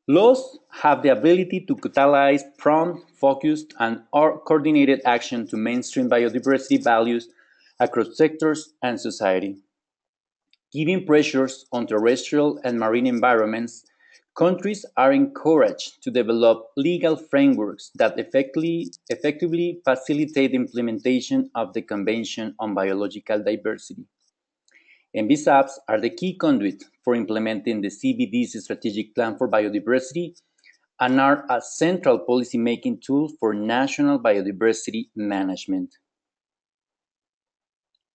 Laws have the ability to catalyze prompt, focused, and coordinated action to mainstream biodiversity values across sectors and society. Given pressures on terrestrial and marine environments, countries are encouraged to develop legal frameworks that effectively facilitate the implementation of the Convention on Biological Diversity. NBSAPs are the key conduit for implementing the CBD's strategic plan for biodiversity and are a central policymaking tool for national biodiversity management.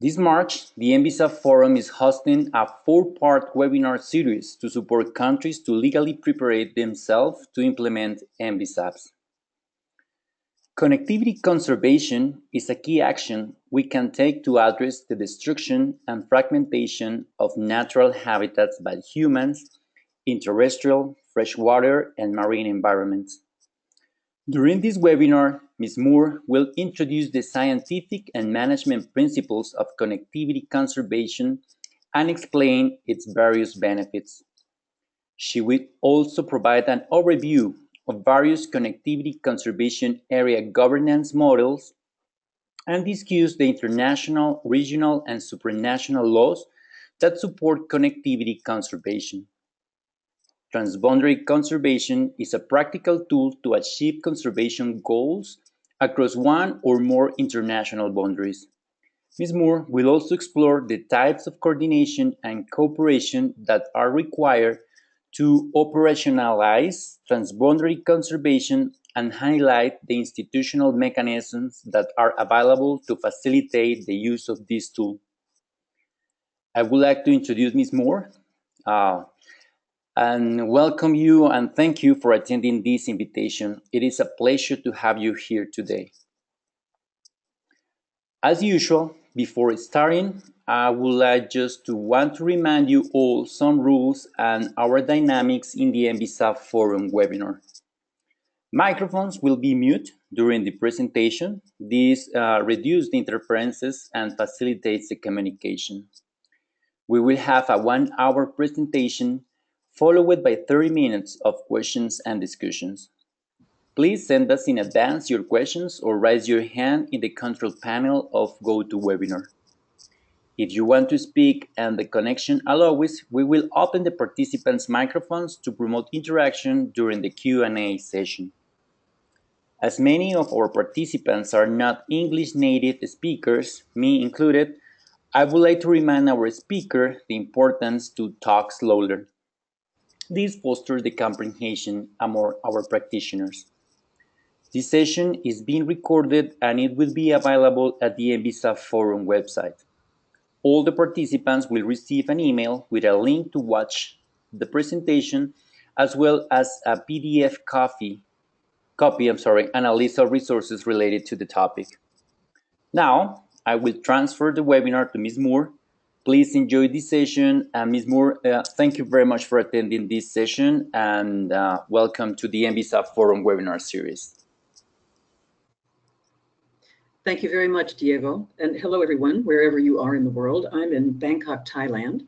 This March, the NBSAP Forum is hosting a four-part webinar series to support countries to legally prepare themselves to implement NBSAPs. Connectivity conservation is a key action we can take to address the destruction and fragmentation of natural habitats by humans in terrestrial, freshwater, and marine environments. During this webinar, Ms. Moore will introduce the scientific and management principles of connectivity conservation and explain its various benefits. She will also provide an overview of various connectivity conservation area governance models and discuss the international, regional, and supranational laws that support connectivity conservation. Transboundary conservation is a practical tool to achieve conservation goals across one or more international boundaries. Ms. Moore will also explore the types of coordination and cooperation that are required to operationalize transboundary conservation and highlight the institutional mechanisms that are available to facilitate the use of this tool. I would like to introduce Ms. Moore and welcome you and thank you for attending this invitation. It is a pleasure to have you here today. As usual, before starting, I would like just to want to remind you all some rules and our dynamics in the NBSAP Forum webinar. Microphones will be mute during the presentation. This reduces the interferences and facilitates the communication. We will have a 1-hour presentation followed by 30 minutes of questions and discussions. Please send us in advance your questions or raise your hand in the control panel of GoToWebinar. If you want to speak and the connection allows, we will open the participants' microphones to promote interaction during the Q&A session. As many of our participants are not English native speakers, me included, I would like to remind our speaker the importance to talk slowly. This fosters the comprehension among our practitioners. This session is being recorded and it will be available at the NBSAP Forum website. All the participants will receive an email with a link to watch the presentation as well as a PDF copy and a list of resources related to the topic. Now, I will transfer the webinar to Ms. Moore. Please enjoy this session. And Ms. Moore, thank you very much for attending this session and welcome to the NBSAP Forum webinar series. Thank you very much, Diego. And hello, everyone, wherever you are in the world. I'm in Bangkok, Thailand.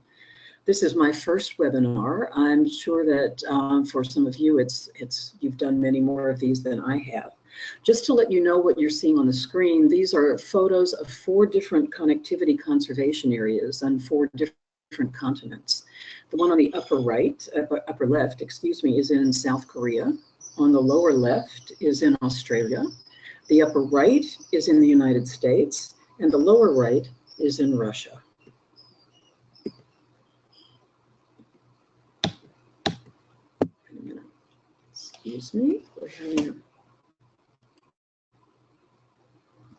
This is my first webinar. I'm sure that for some of you, you've done many more of these than I have. Just to let you know what you're seeing on the screen, these are photos of 4 different connectivity conservation areas on 4 different continents. The one on the upper left, is in South Korea. On the lower left is in Australia. The upper right is in the United States, and the lower right is in Russia. Excuse me.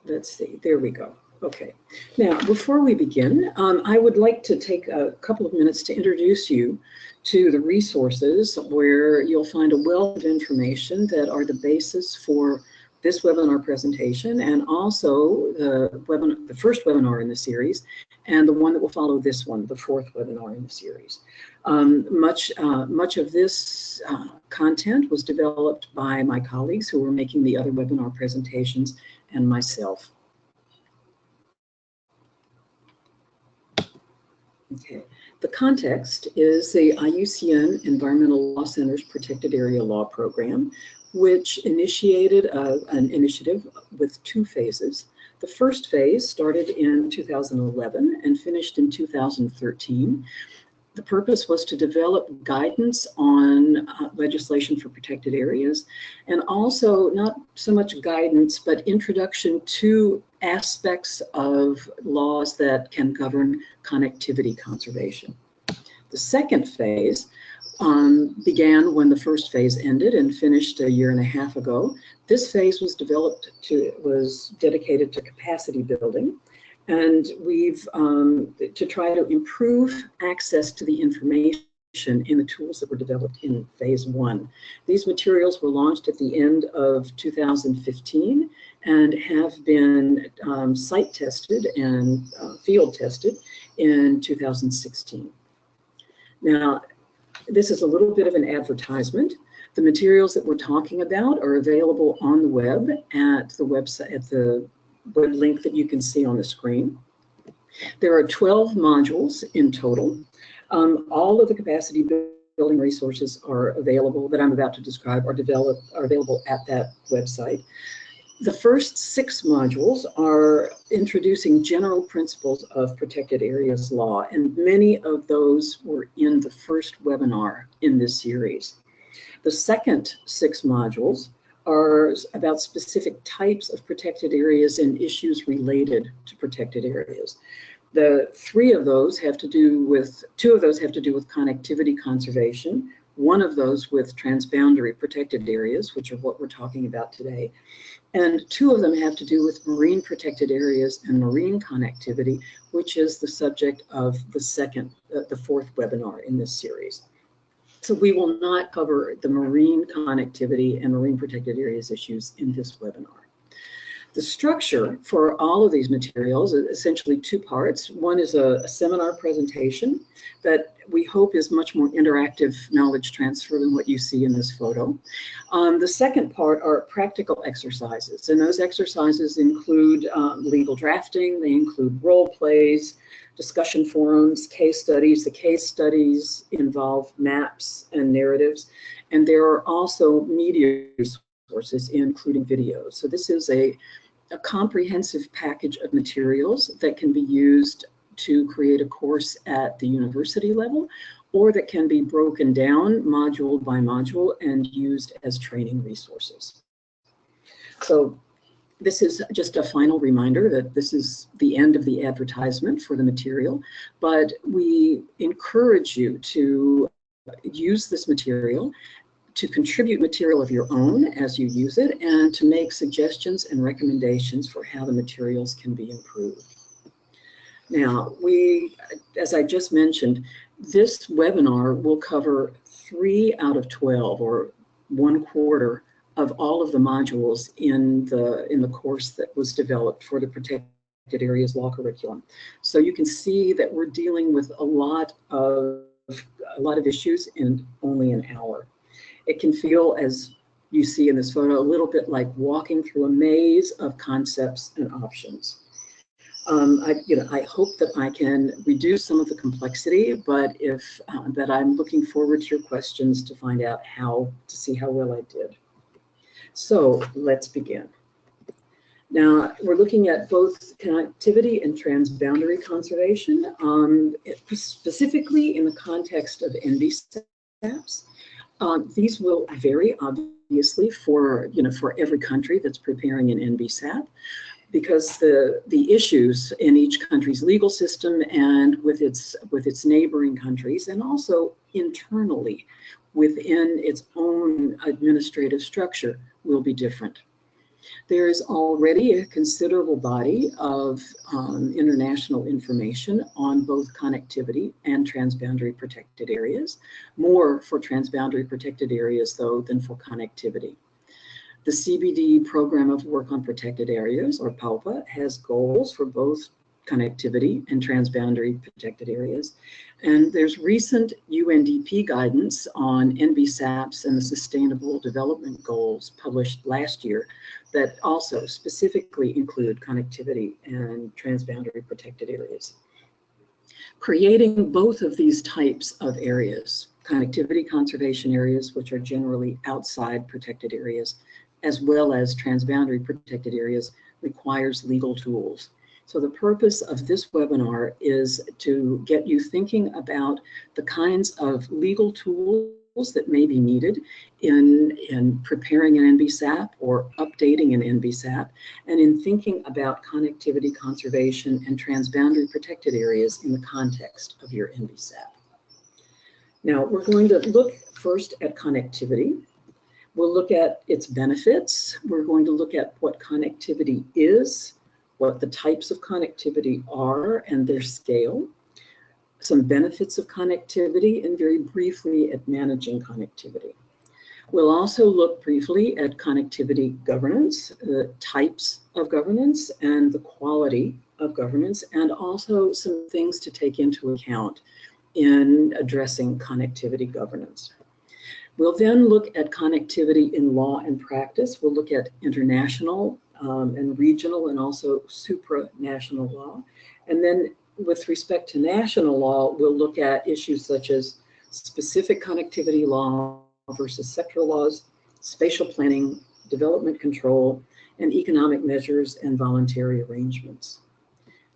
Let's see. There we go. Okay. Now, before we begin, I would like to take a couple of minutes to introduce you to the resources where you'll find a wealth of information that are the basis for this webinar presentation, and also the first webinar in the series, and the one that will follow this one, the 4th webinar in the series. Much of this content was developed by my colleagues who were making the other webinar presentations and myself. Okay. The context is the IUCN Environmental Law Center's Protected Area Law Program, which initiated an initiative with 2 phases. The first phase started in 2011 and finished in 2013. The purpose was to develop guidance on legislation for protected areas, and also not so much guidance, but introduction to aspects of laws that can govern connectivity conservation. The second phase began when the first phase ended and finished a year and a half ago. This phase was dedicated to capacity building. And we've, to try to improve access to the information in the tools that were developed in phase 1. These materials were launched at the end of 2015 and have been site tested and field tested in 2016. Now, this is a little bit of an advertisement. The materials that we're talking about are available on the web at the website, at the web link that you can see on the screen. There are 12 modules in total. All of the capacity building resources are available that I'm about to describe are available at that website. The first 6 modules are introducing general principles of protected areas law, and many of those were in the first webinar in this series. The second 6 modules are about specific types of protected areas and issues related to protected areas. The 3 of those have to do with, 2 of those have to do with connectivity conservation, 1 of those with transboundary protected areas, which are what we're talking about today, and 2 of them have to do with marine protected areas and marine connectivity, which is the subject of the 4th webinar in this series. So we will not cover the marine connectivity and marine protected areas issues in this webinar. The structure for all of these materials is essentially 2 parts. One is a seminar presentation that we hope is much more interactive knowledge transfer than what you see in this photo. The second part are practical exercises, and those exercises include legal drafting, they include role plays, discussion forums, case studies. The case studies involve maps and narratives, and there are also media resources, including videos. So this is a comprehensive package of materials that can be used to create a course at the university level, or that can be broken down module by module and used as training resources. So this is just a final reminder that this is the end of the advertisement for the material, but we encourage you to use this material, to contribute material of your own as you use it, and to make suggestions and recommendations for how the materials can be improved. Now, as I just mentioned, this webinar will cover 3 out of 12, or 1/4 of all of the modules in the course that was developed for the Protected Areas Law curriculum. So you can see that we're dealing with a lot of issues in only an hour. It can feel, as you see in this photo, a little bit like walking through a maze of concepts and options. I hope that I can reduce some of the complexity, but I'm looking forward to your questions to find out to see how well I did. So let's begin. Now, we're looking at both connectivity and transboundary conservation, specifically in the context of NBSAPs. These will vary, obviously, for every country that's preparing an NBSAP, because the issues in each country's legal system and with its neighboring countries, and also internally within its own administrative structure, will be different. There is already a considerable body of international information on both connectivity and transboundary protected areas, more for transboundary protected areas, though, than for connectivity. The CBD Program of Work on Protected Areas, or PAWPA, has goals for both connectivity and transboundary protected areas. And there's recent UNDP guidance on NBSAPs and the Sustainable Development Goals published last year that also specifically include connectivity and transboundary protected areas. Creating both of these types of areas, connectivity conservation areas, which are generally outside protected areas, as well as transboundary protected areas, requires legal tools. So the purpose of this webinar is to get you thinking about the kinds of legal tools that may be needed in preparing an NBSAP or updating an NBSAP, and in thinking about connectivity conservation and transboundary protected areas in the context of your NBSAP. Now, we're going to look first at connectivity. We'll look at its benefits. We're going to look at what connectivity is, what the types of connectivity are and their scale, some benefits of connectivity, and very briefly at managing connectivity. We'll also look briefly at connectivity governance, the types of governance and the quality of governance, and also some things to take into account in addressing connectivity governance. We'll then look at connectivity in law and practice. We'll look at international and regional and also supranational law. And then with respect to national law, we'll look at issues such as specific connectivity law versus sectoral laws, spatial planning, development control, and economic measures and voluntary arrangements.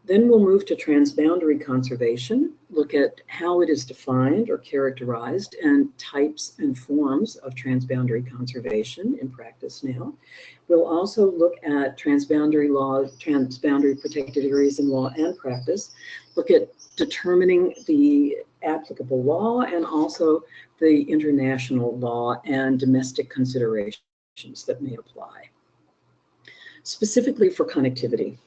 Then we'll move to transboundary conservation, look at how it is defined or characterized and types and forms of transboundary conservation in practice now. We'll also look at transboundary laws, transboundary protected areas in law and practice, look at determining the applicable law and also the international law and domestic considerations that may apply. Specifically for connectivity.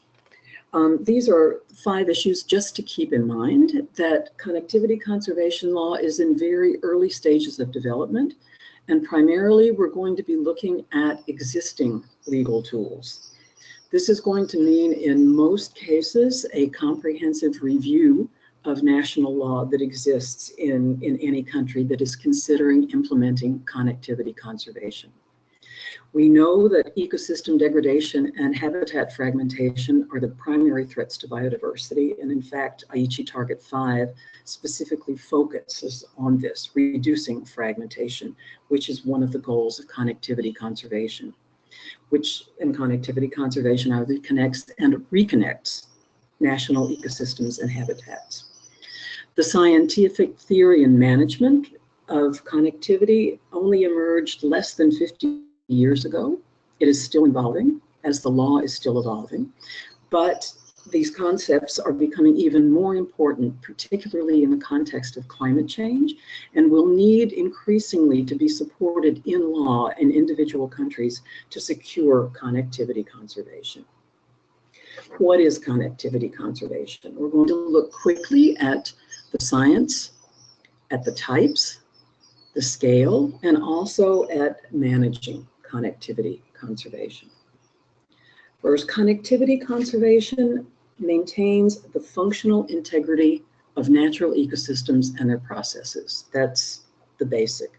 These are 5 issues just to keep in mind that connectivity conservation law is in very early stages of development, and primarily we're going to be looking at existing legal tools. This is going to mean in most cases a comprehensive review of national law that exists in any country that is considering implementing connectivity conservation. We know that ecosystem degradation and habitat fragmentation are the primary threats to biodiversity, and in fact, Aichi Target 5 specifically focuses on this, reducing fragmentation, which is one of the goals of connectivity conservation, which in connectivity conservation either connects and reconnects national ecosystems and habitats. The scientific theory and management of connectivity only emerged less than 50 years ago. It is still evolving, as the law is still evolving, but these concepts are becoming even more important, particularly in the context of climate change, and will need increasingly to be supported in law in individual countries to secure connectivity conservation. What is connectivity conservation? We're going to look quickly at the science, at the types, the scale, and also at managing connectivity conservation. First, connectivity conservation maintains the functional integrity of natural ecosystems and their processes. That's the basic.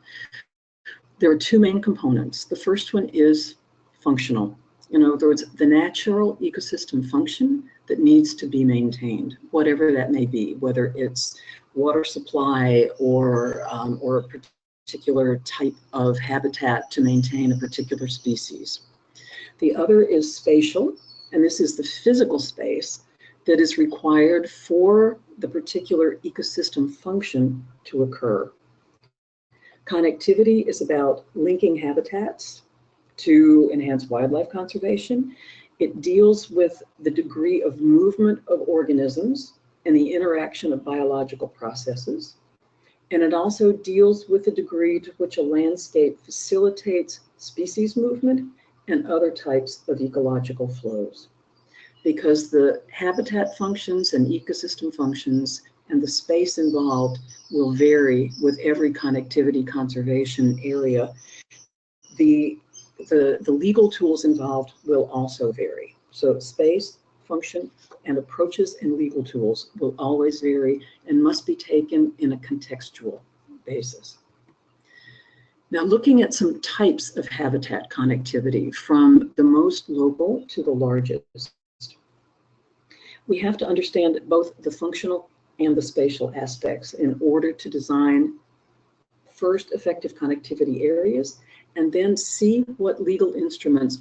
There are 2 main components. The first one is functional. In other words, the natural ecosystem function that needs to be maintained, whatever that may be, whether it's water supply or a particular type of habitat to maintain a particular species. The other is spatial, and this is the physical space that is required for the particular ecosystem function to occur. Connectivity is about linking habitats to enhance wildlife conservation. It deals with the degree of movement of organisms and the interaction of biological processes. And it also deals with the degree to which a landscape facilitates species movement and other types of ecological flows. Because the habitat functions and ecosystem functions and the space involved will vary with every connectivity conservation area, the legal tools involved will also vary. So space, function, and approaches and legal tools will always vary and must be taken in a contextual basis. Now, looking at some types of habitat connectivity from the most local to the largest, we have to understand both the functional and the spatial aspects in order to design first effective connectivity areas, and then see what legal instruments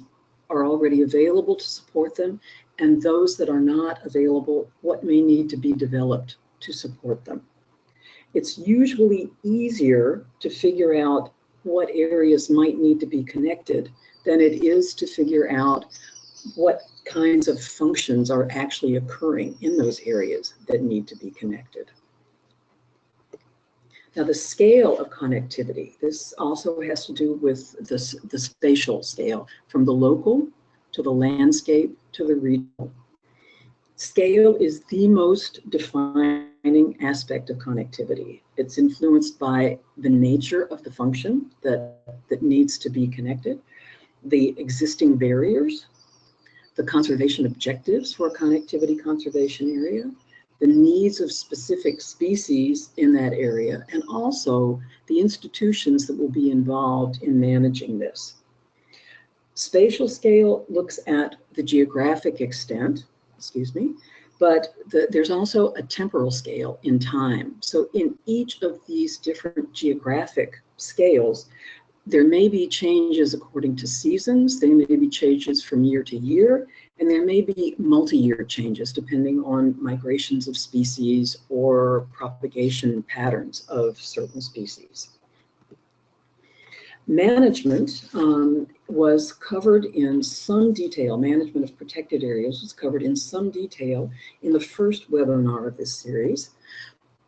are already available to support them, and those that are not available, what may need to be developed to support them. It's usually easier to figure out what areas might need to be connected than it is to figure out what kinds of functions are actually occurring in those areas that need to be connected. Now, the scale of connectivity, this also has to do with the spatial scale, from the local to the landscape to the regional. Scale is the most defining aspect of connectivity. It's influenced by the nature of the function that needs to be connected, the existing barriers, the conservation objectives for a connectivity conservation area, the needs of specific species in that area, and also the institutions that will be involved in managing this. Spatial scale looks at the geographic extent, but there's also a temporal scale in time. So in each of these different geographic scales, there may be changes according to seasons, there may be changes from year to year, and there may be multi-year changes depending on migrations of species or propagation patterns of certain species. Management was covered in some detail, management of protected areas was covered in some detail in the first webinar of this series.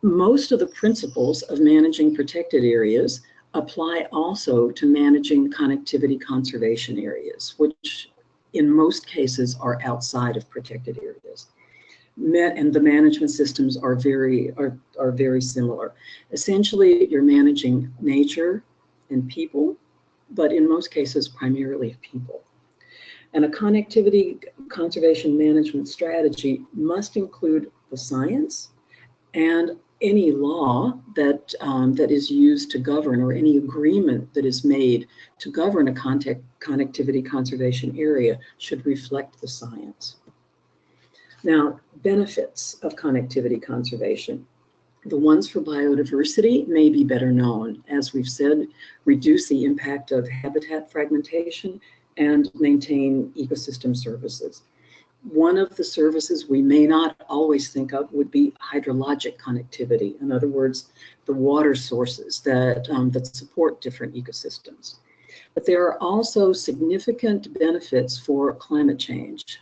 Most of the principles of managing protected areas apply also to managing connectivity conservation areas, which in most cases are outside of protected areas. And the management systems are very similar. Essentially, you're managing nature and people, but in most cases, primarily people. And a connectivity conservation management strategy must include the science and any law that is used to govern, or any agreement that is made to govern a connectivity conservation area should reflect the science. Now, benefits of connectivity conservation. The ones for biodiversity may be better known. As we've said, reduce the impact of habitat fragmentation and maintain ecosystem services. One of the services we may not always think of would be hydrologic connectivity. In other words, the water sources that support different ecosystems. But there are also significant benefits for climate change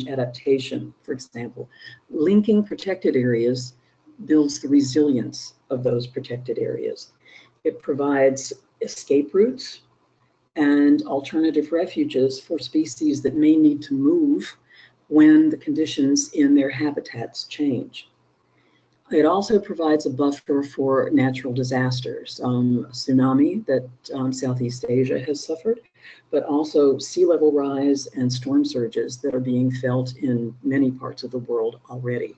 adaptation, for example. Linking protected areas builds the resilience of those protected areas. It provides escape routes and alternative refuges for species that may need to move when the conditions in their habitats change. It also provides a buffer for natural disasters, tsunami that Southeast Asia has suffered, but also sea level rise and storm surges that are being felt in many parts of the world already.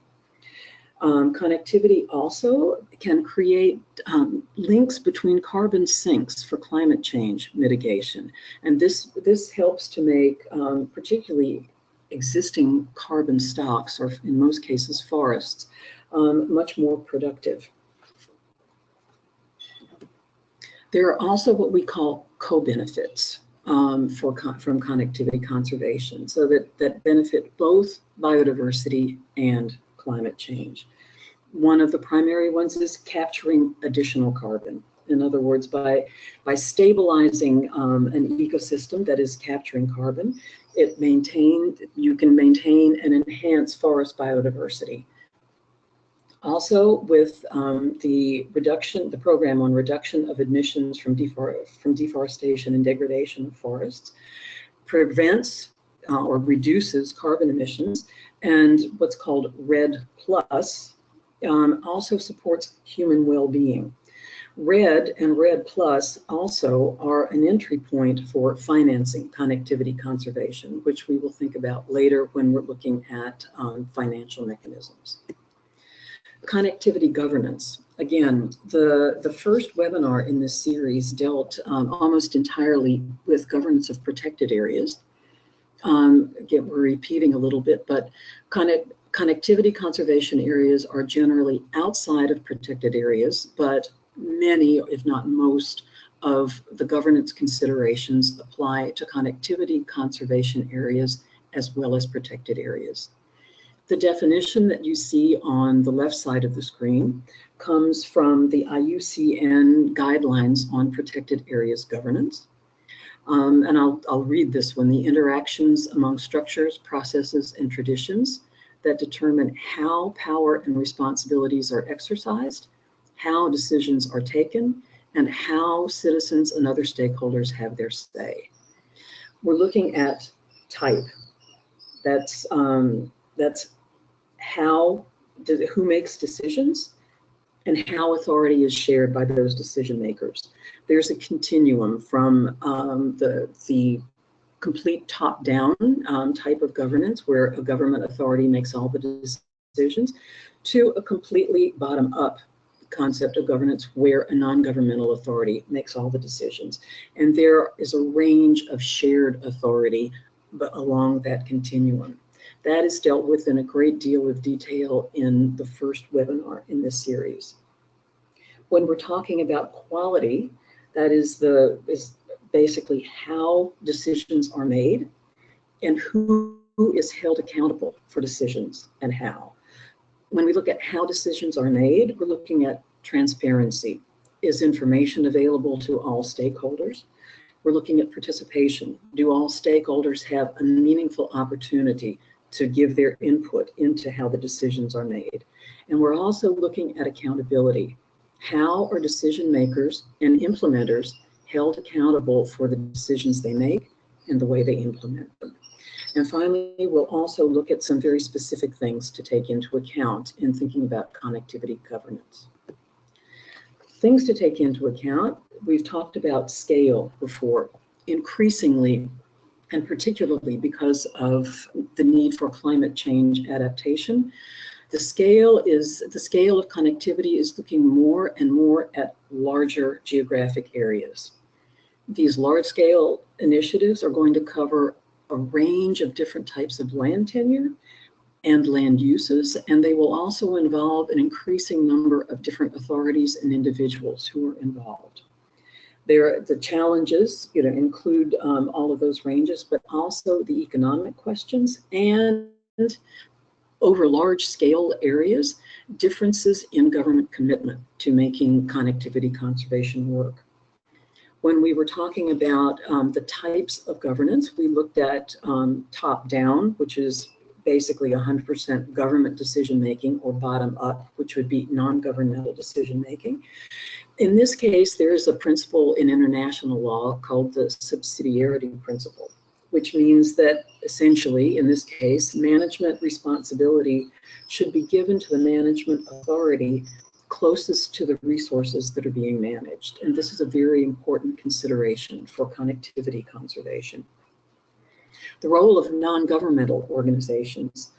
Connectivity also can create links between carbon sinks for climate change mitigation. And this helps to make particularly existing carbon stocks, or in most cases forests, much more productive. There are also what we call co-benefits from connectivity conservation, so that benefit both biodiversity and climate change. One of the primary ones is capturing additional carbon. In other words, by stabilizing an ecosystem that is capturing carbon, you can maintain and enhance forest biodiversity. Also, with the program on reduction of emissions from deforestation and degradation of forests, prevents or reduces carbon emissions, and what's called REDD+, also supports human well-being. REDD and REDD+ also are an entry point for financing connectivity conservation, which we will think about later when we're looking at financial mechanisms. Connectivity governance. Again, the first webinar in this series dealt almost entirely with governance of protected areas. Again, we're repeating a little bit, but Connectivity conservation areas are generally outside of protected areas, but many, if not most, of the governance considerations apply to connectivity conservation areas as well as protected areas. The definition that you see on the left side of the screen comes from the IUCN guidelines on protected areas governance. And I'll read this one: the interactions among structures, processes, and traditions that determine how power and responsibilities are exercised, how decisions are taken, and how citizens and other stakeholders have their say. We're looking at type. That's how, who makes decisions and how authority is shared by those decision makers. There's a continuum from the complete top-down type of governance, where a government authority makes all the decisions, to a completely bottom-up concept of governance where a non-governmental authority makes all the decisions. And there is a range of shared authority along that continuum. That is dealt with in a great deal of detail in the first webinar in this series. When we're talking about quality, that is basically how decisions are made and who is held accountable for decisions and how. When we look at how decisions are made, we're looking at transparency. Is information available to all stakeholders? We're looking at participation. Do all stakeholders have a meaningful opportunity to give their input into how the decisions are made? And we're also looking at accountability. How are decision makers and implementers held accountable for the decisions they make and the way they implement them? And finally, we'll also look at some very specific things to take into account in thinking about connectivity governance. Things to take into account: we've talked about scale before. Increasingly, and particularly because of the need for climate change adaptation, the scale of connectivity is looking more and more at larger geographic areas. These large-scale initiatives are going to cover a range of different types of land tenure and land uses, and they will also involve an increasing number of different authorities and individuals who are involved. The challenges, include all of those ranges, but also the economic questions, and over large-scale areas, differences in government commitment to making connectivity conservation work. When we were talking about the types of governance, we looked at top-down, which is basically 100% government decision-making, or bottom-up, which would be non-governmental decision-making. In this case, there is a principle in international law called the subsidiarity principle, which means that essentially, in this case, management responsibility should be given to the management authority closest to the resources that are being managed. And this is a very important consideration for connectivity conservation. The role of non-governmental organizations: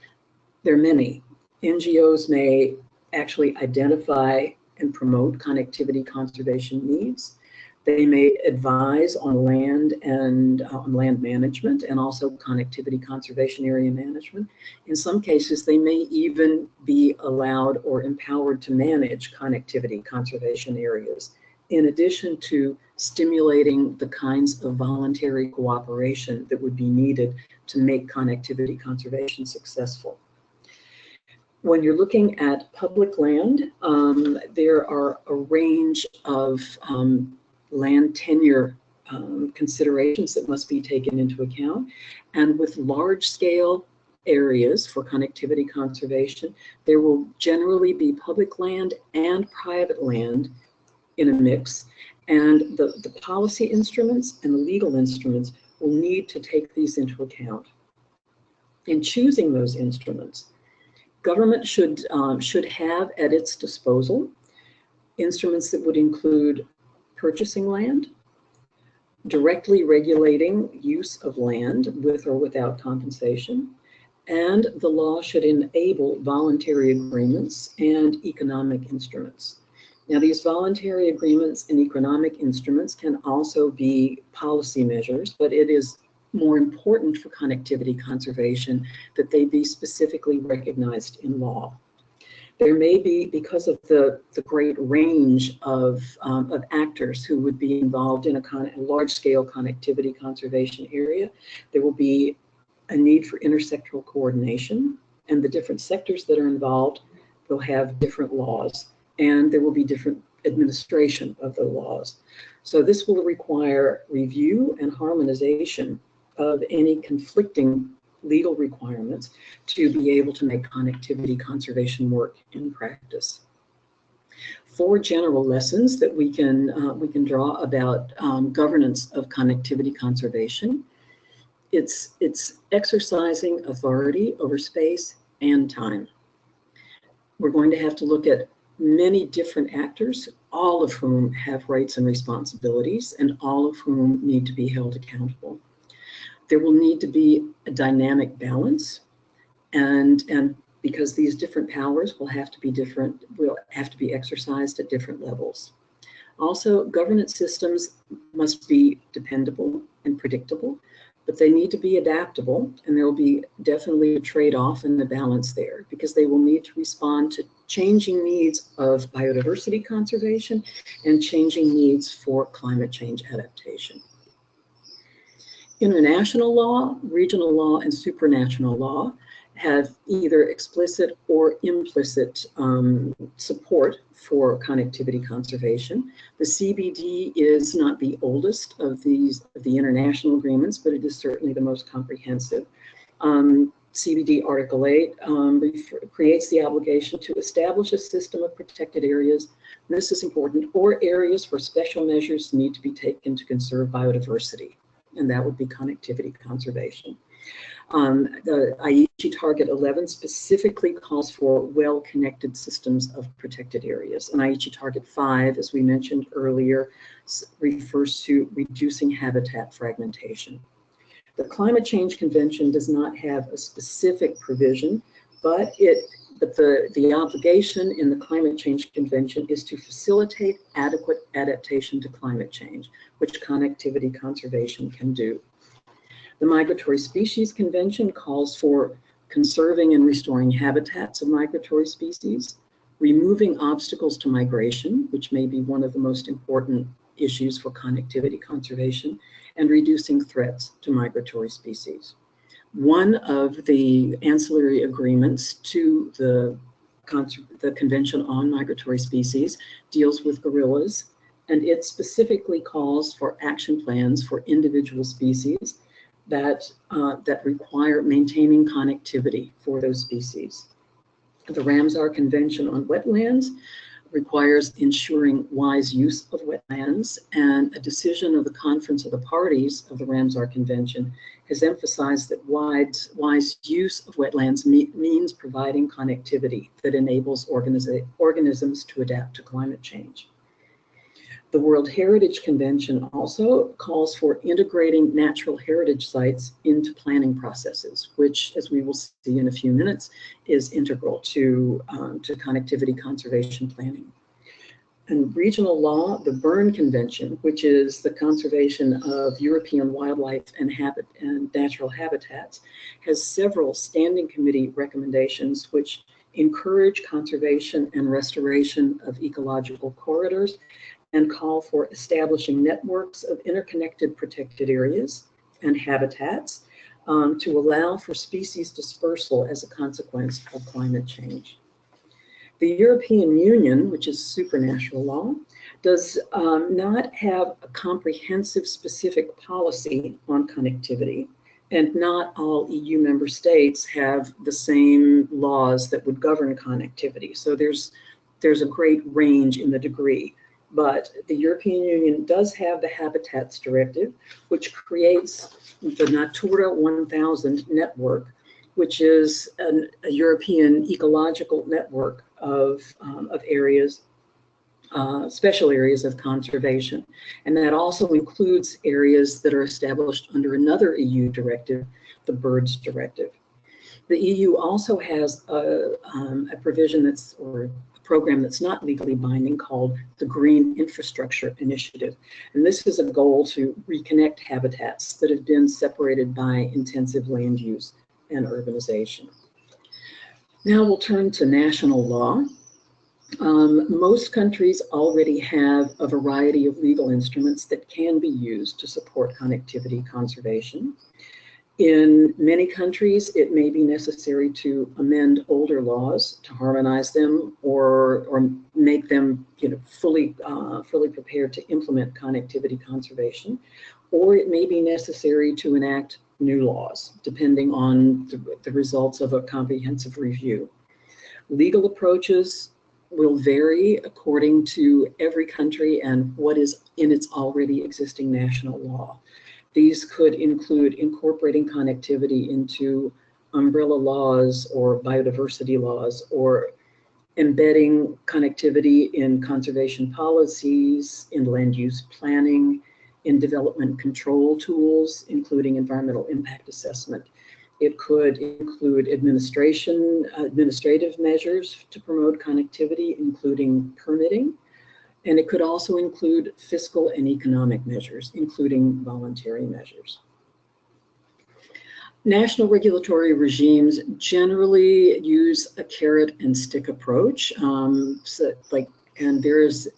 there are many. NGOs may actually identify and promote connectivity conservation needs. They may advise on land and land management, and also connectivity conservation area management. In some cases, they may even be allowed or empowered to manage connectivity conservation areas, in addition to stimulating the kinds of voluntary cooperation that would be needed to make connectivity conservation successful. When you're looking at public land, there are a range of land tenure considerations that must be taken into account. And with large-scale areas for connectivity conservation, there will generally be public land and private land in a mix. And the policy instruments and the legal instruments will need to take these into account. In choosing those instruments, government should have at its disposal instruments that would include purchasing land, directly regulating use of land with or without compensation, and the law should enable voluntary agreements and economic instruments. Now, these voluntary agreements and economic instruments can also be policy measures, but it is more important for connectivity conservation that they be specifically recognized in law. There may be, because of the great range of actors who would be involved in a large-scale connectivity conservation area, there will be a need for intersectoral coordination, and the different sectors that are involved will have different laws, and there will be different administration of the laws. So this will require review and harmonization of any conflicting legal requirements to be able to make connectivity conservation work in practice. 4 general lessons that we can draw about governance of connectivity conservation. It's exercising authority over space and time. We're going to have to look at many different actors, all of whom have rights and responsibilities, and all of whom need to be held accountable. There will need to be a dynamic balance, and because these different powers will have to be exercised at different levels. Also, governance systems must be dependable and predictable, but they need to be adaptable, and there will be definitely a trade-off in the balance there, because they will need to respond to changing needs of biodiversity conservation and changing needs for climate change adaptation. International law, regional law, and supranational law have either explicit or implicit support for connectivity conservation. The CBD is not the oldest of the international agreements, but it is certainly the most comprehensive. CBD Article 8 creates the obligation to establish a system of protected areas, and this is important, or areas where special measures need to be taken to conserve biodiversity, and that would be connectivity conservation. The IUCN Target 11 specifically calls for well-connected systems of protected areas. And IUCN Target 5, as we mentioned earlier, refers to reducing habitat fragmentation. The Climate Change Convention does not have a specific provision, but the obligation in the Climate Change Convention is to facilitate adequate adaptation to climate change, which connectivity conservation can do. The Migratory Species Convention calls for conserving and restoring habitats of migratory species, removing obstacles to migration, which may be one of the most important issues for connectivity conservation, and reducing threats to migratory species. One of the ancillary agreements to the Convention on Migratory Species deals with gorillas, and it specifically calls for action plans for individual species that require maintaining connectivity for those species. The Ramsar Convention on Wetlands requires ensuring wise use of wetlands, and a decision of the Conference of the Parties of the Ramsar Convention has emphasized that wise use of wetlands means providing connectivity that enables organisms to adapt to climate change. The World Heritage Convention also calls for integrating natural heritage sites into planning processes, which, as we will see in a few minutes, is integral to connectivity conservation planning. And regional law, the Berne Convention, which is the conservation of European wildlife and natural habitats, has several standing committee recommendations which encourage conservation and restoration of ecological corridors and call for establishing networks of interconnected protected areas and habitats to allow for species dispersal as a consequence of climate change. The European Union, which is supranational law, does not have a comprehensive specific policy on connectivity, and not all EU member states have the same laws that would govern connectivity. So there's a great range in the degree. But the European Union does have the Habitats Directive, which creates the Natura 1000 network, which is a European ecological network of areas, special areas of conservation. And that also includes areas that are established under another EU directive, the Birds Directive. The EU also has a provision or a program that's not legally binding called the Green Infrastructure Initiative. And this is a goal to reconnect habitats that have been separated by intensive land use and urbanization. Now we'll turn to national law. Most countries already have a variety of legal instruments that can be used to support connectivity conservation. In many countries, it may be necessary to amend older laws to harmonize them or make them fully prepared to implement connectivity conservation, or it may be necessary to enact new laws, depending on the results of a comprehensive review. Legal approaches will vary according to every country and what is in its already existing national law. These could include incorporating connectivity into umbrella laws or biodiversity laws, or embedding connectivity in conservation policies, in land use planning, in development control tools, including environmental impact assessment. It could include administrative measures to promote connectivity, including permitting. And it could also include fiscal and economic measures, including voluntary measures. National regulatory regimes generally use a carrot and stick approach. And there's,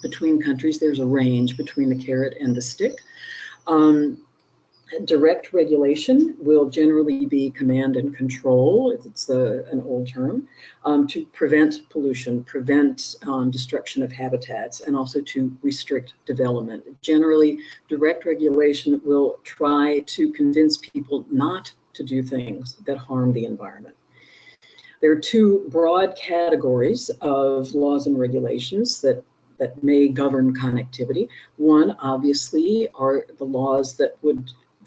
between countries, there's a range between the carrot and the stick. Direct regulation will generally be command and control, it's an old term, to prevent pollution, prevent destruction of habitats, and also to restrict development. Generally, direct regulation will try to convince people not to do things that harm the environment. There are two broad categories of laws and regulations that may govern connectivity. One, obviously, are the laws that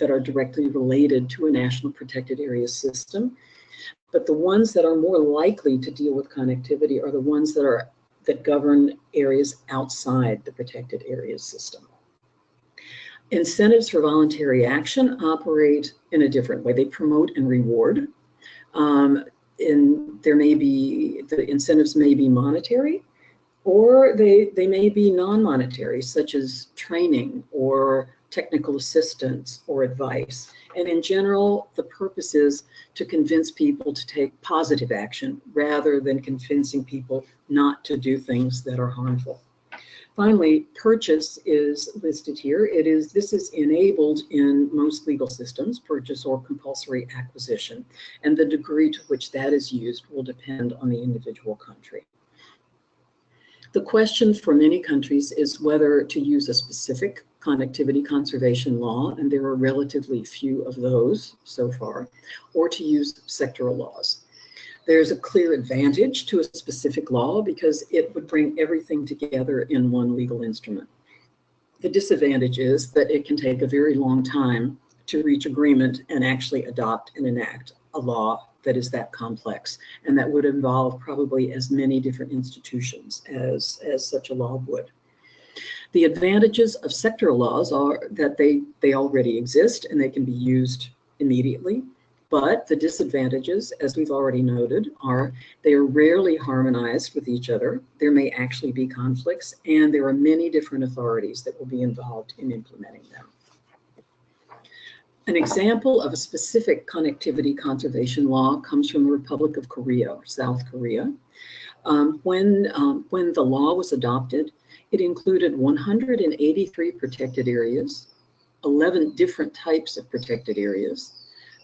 are directly related to a national protected area system. But the ones that are more likely to deal with connectivity are the ones that govern areas outside the protected areas system. Incentives for voluntary action operate in a different way. They promote and reward. The incentives may be monetary, or they may be non-monetary, such as training or technical assistance or advice. And in general, the purpose is to convince people to take positive action rather than convincing people not to do things that are harmful. Finally, purchase is listed here. This is enabled in most legal systems, purchase or compulsory acquisition, and the degree to which that is used will depend on the individual country. The question for many countries is whether to use a specific connectivity conservation law, and there are relatively few of those so far, or to use sectoral laws. There's a clear advantage to a specific law because it would bring everything together in one legal instrument. The disadvantage is that it can take a very long time to reach agreement and actually adopt and enact a law that is that complex, and that would involve probably as many different institutions as such a law would. The advantages of sectoral laws are that they already exist and they can be used immediately, but the disadvantages, as we've already noted, are they are rarely harmonized with each other. There may actually be conflicts, and there are many different authorities that will be involved in implementing them. An example of a specific connectivity conservation law comes from the Republic of Korea, or South Korea. When the law was adopted, it included 183 protected areas, 11 different types of protected areas.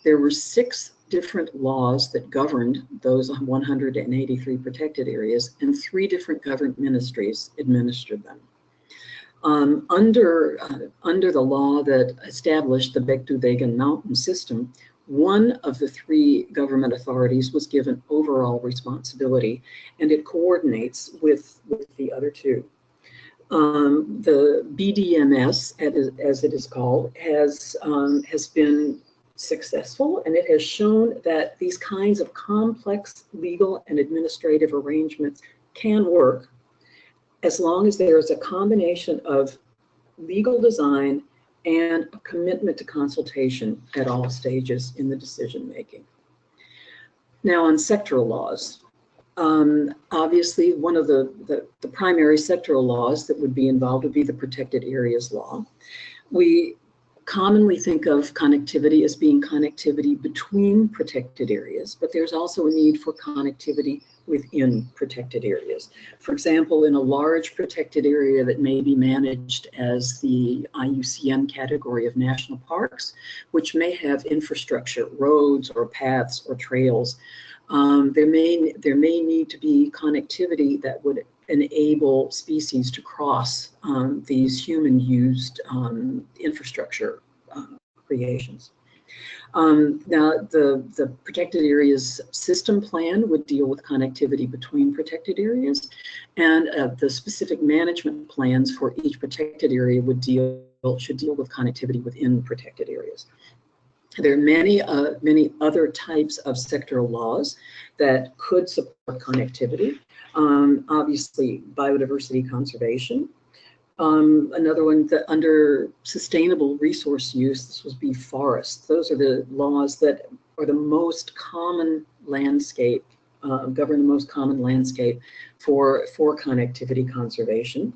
There were 6 different laws that governed those 183 protected areas, and 3 different government ministries administered them. Under the law that established the Baekdu-daegan mountain system, one of the 3 government authorities was given overall responsibility, and it coordinates with the other 2. The BDMS, as it is called, has been successful, and it has shown that these kinds of complex legal and administrative arrangements can work as long as there is a combination of legal design and a commitment to consultation at all stages in the decision making. Now, on sectoral laws, Obviously, one of the primary sectoral laws that would be involved would be the Protected Areas Law. We commonly think of connectivity as being connectivity between protected areas, but there's also a need for connectivity within protected areas. For example, in a large protected area that may be managed as the IUCN category of national parks, which may have infrastructure, roads or paths or trails, there may need to be connectivity that would enable species to cross these human-used infrastructure creations. Now, the Protected Areas System Plan would deal with connectivity between protected areas, and the specific management plans for each protected area should deal with connectivity within protected areas. There are many other types of sectoral laws that could support connectivity. Obviously, biodiversity conservation. Another one that under sustainable resource use, this would be forests. Those are the laws that are the most common landscape, govern the most common landscape for connectivity conservation,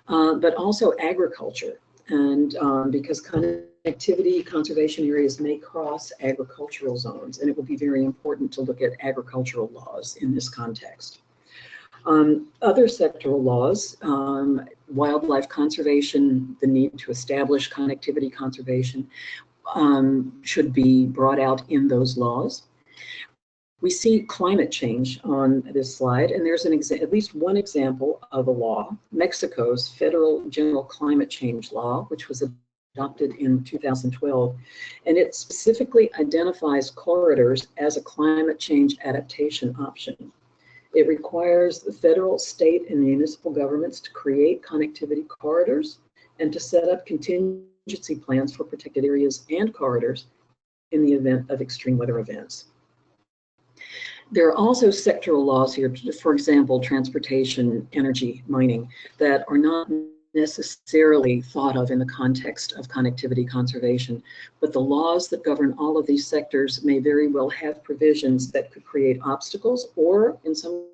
but also agriculture. And because connectivity conservation areas may cross agricultural zones, and it will be very important to look at agricultural laws in this context. Other sectoral laws, wildlife conservation, the need to establish connectivity conservation should be brought out in those laws. We see climate change on this slide, and there's at least one example of a law, Mexico's Federal General Climate Change Law, which was adopted in 2012, and it specifically identifies corridors as a climate change adaptation option. It requires the federal, state, and municipal governments to create connectivity corridors and to set up contingency plans for protected areas and corridors in the event of extreme weather events. There are also sectoral laws here, for example, transportation, energy, mining, that are not necessarily thought of in the context of connectivity conservation, but the laws that govern all of these sectors may very well have provisions that could create obstacles or, in some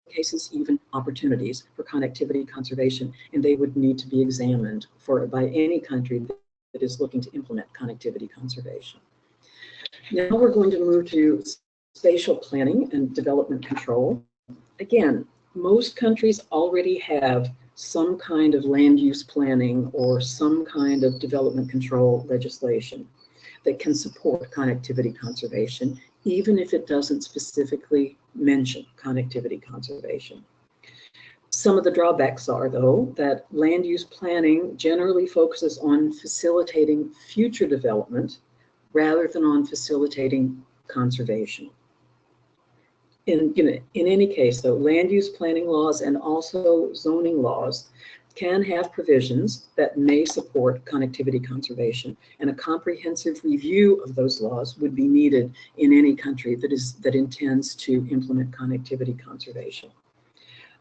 cases, even opportunities for connectivity conservation, and they would need to be examined by any country that is looking to implement connectivity conservation. Now we're going to move to spatial planning and development control. Again, most countries already have some kind of land use planning or some kind of development control legislation that can support connectivity conservation, even if it doesn't specifically mention connectivity conservation. Some of the drawbacks are, though, that land use planning generally focuses on facilitating future development rather than on facilitating conservation. In any case, though, land use planning laws and also zoning laws can have provisions that may support connectivity conservation, and a comprehensive review of those laws would be needed in any country that intends to implement connectivity conservation.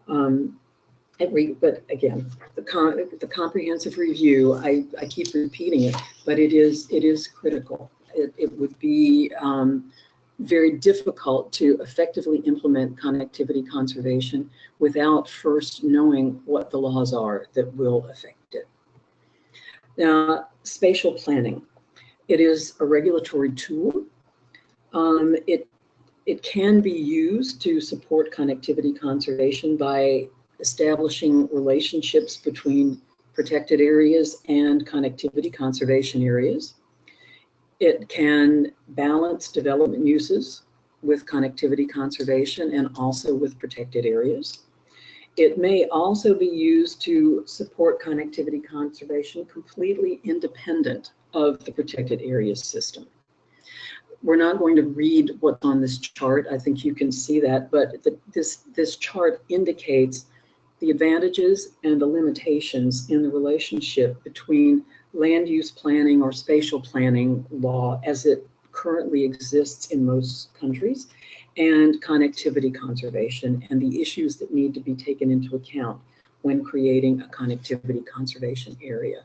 But again, the comprehensive review, I keep repeating it, but it is critical. It would be very difficult to effectively implement connectivity conservation without first knowing what the laws are that will affect it. Now, spatial planning. It is a regulatory tool. It can be used to support connectivity conservation by establishing relationships between protected areas and connectivity conservation areas. It can balance development uses with connectivity conservation and also with protected areas. It may also be used to support connectivity conservation completely independent of the protected areas system. We're not going to read what's on this chart. I think you can see that, but this chart indicates the advantages and the limitations in the relationship between land use planning or spatial planning law as it currently exists in most countries and connectivity conservation and the issues that need to be taken into account when creating a connectivity conservation area.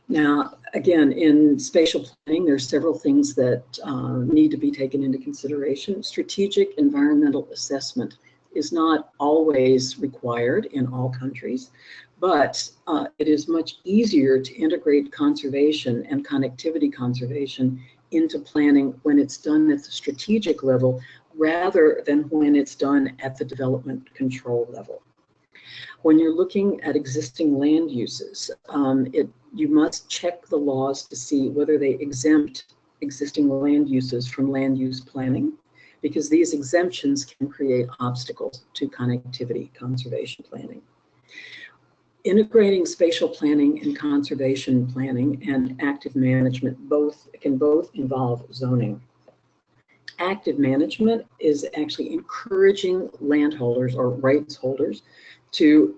Now, again, in spatial planning, there's several things that need to be taken into consideration. Strategic environmental assessment is not always required in all countries, but it is much easier to integrate conservation and connectivity conservation into planning when it's done at the strategic level rather than when it's done at the development control level. When you're looking at existing land uses, you must check the laws to see whether they exempt existing land uses from land use planning, because these exemptions can create obstacles to connectivity conservation planning. Integrating spatial planning and conservation planning and active management can both involve zoning. Active management is actually encouraging landholders or rights holders to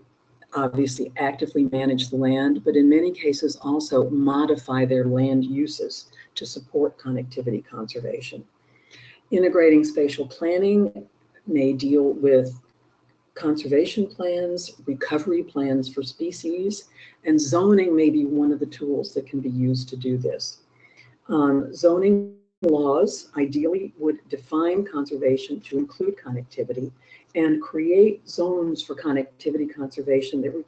obviously actively manage the land, but in many cases also modify their land uses to support connectivity conservation. Integrating spatial planning may deal with conservation plans, recovery plans for species, and zoning may be one of the tools that can be used to do this. Zoning laws ideally would define conservation to include connectivity and create zones for connectivity conservation that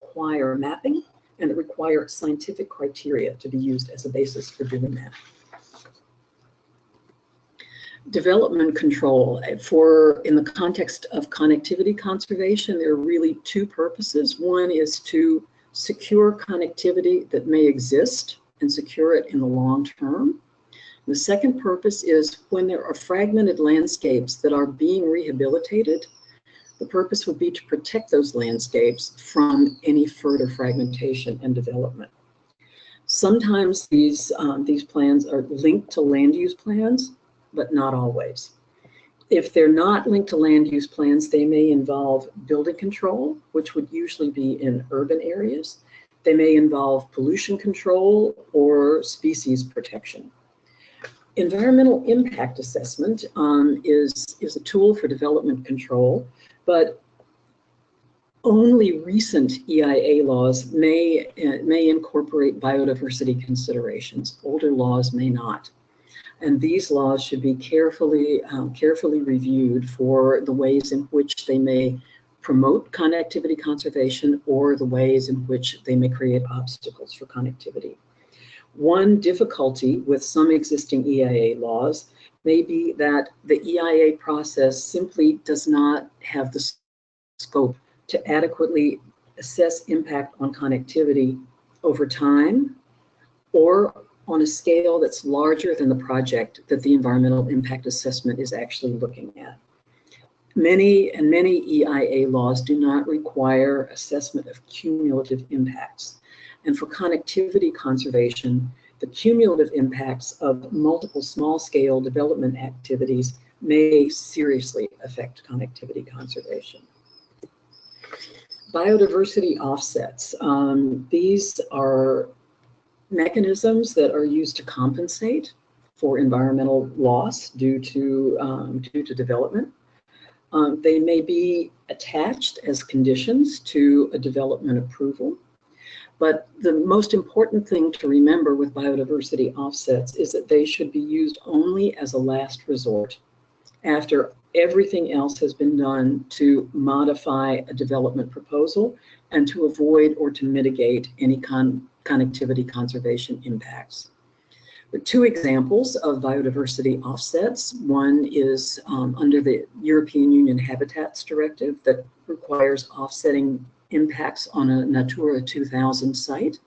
require mapping and that require scientific criteria to be used as a basis for doing that. Development control. In the context of connectivity conservation, there are really two purposes. One is to secure connectivity that may exist and secure it in the long term. The second purpose is when there are fragmented landscapes that are being rehabilitated, the purpose would be to protect those landscapes from any further fragmentation and development. Sometimes these plans are linked to land use plans, but not always. If they're not linked to land use plans, they may involve building control, which would usually be in urban areas. They may involve pollution control or species protection. Environmental impact assessment is a tool for development control, but only recent EIA laws may incorporate biodiversity considerations. Older laws may not. And these laws should be carefully reviewed for the ways in which they may promote connectivity conservation or the ways in which they may create obstacles for connectivity. One difficulty with some existing EIA laws may be that the EIA process simply does not have the scope to adequately assess impact on connectivity over time or on a scale that's larger than the project that the environmental impact assessment is actually looking at. Many EIA laws do not require assessment of cumulative impacts. And for connectivity conservation, the cumulative impacts of multiple small-scale development activities may seriously affect connectivity conservation. Biodiversity offsets. These are mechanisms that are used to compensate for environmental loss due to development. They may be attached as conditions to a development approval. But the most important thing to remember with biodiversity offsets is that they should be used only as a last resort after everything else has been done to modify a development proposal and to avoid or to mitigate any connectivity conservation impacts. There are two examples of biodiversity offsets. One is under the European Union Habitats Directive that requires offsetting impacts on a Natura 2000 site.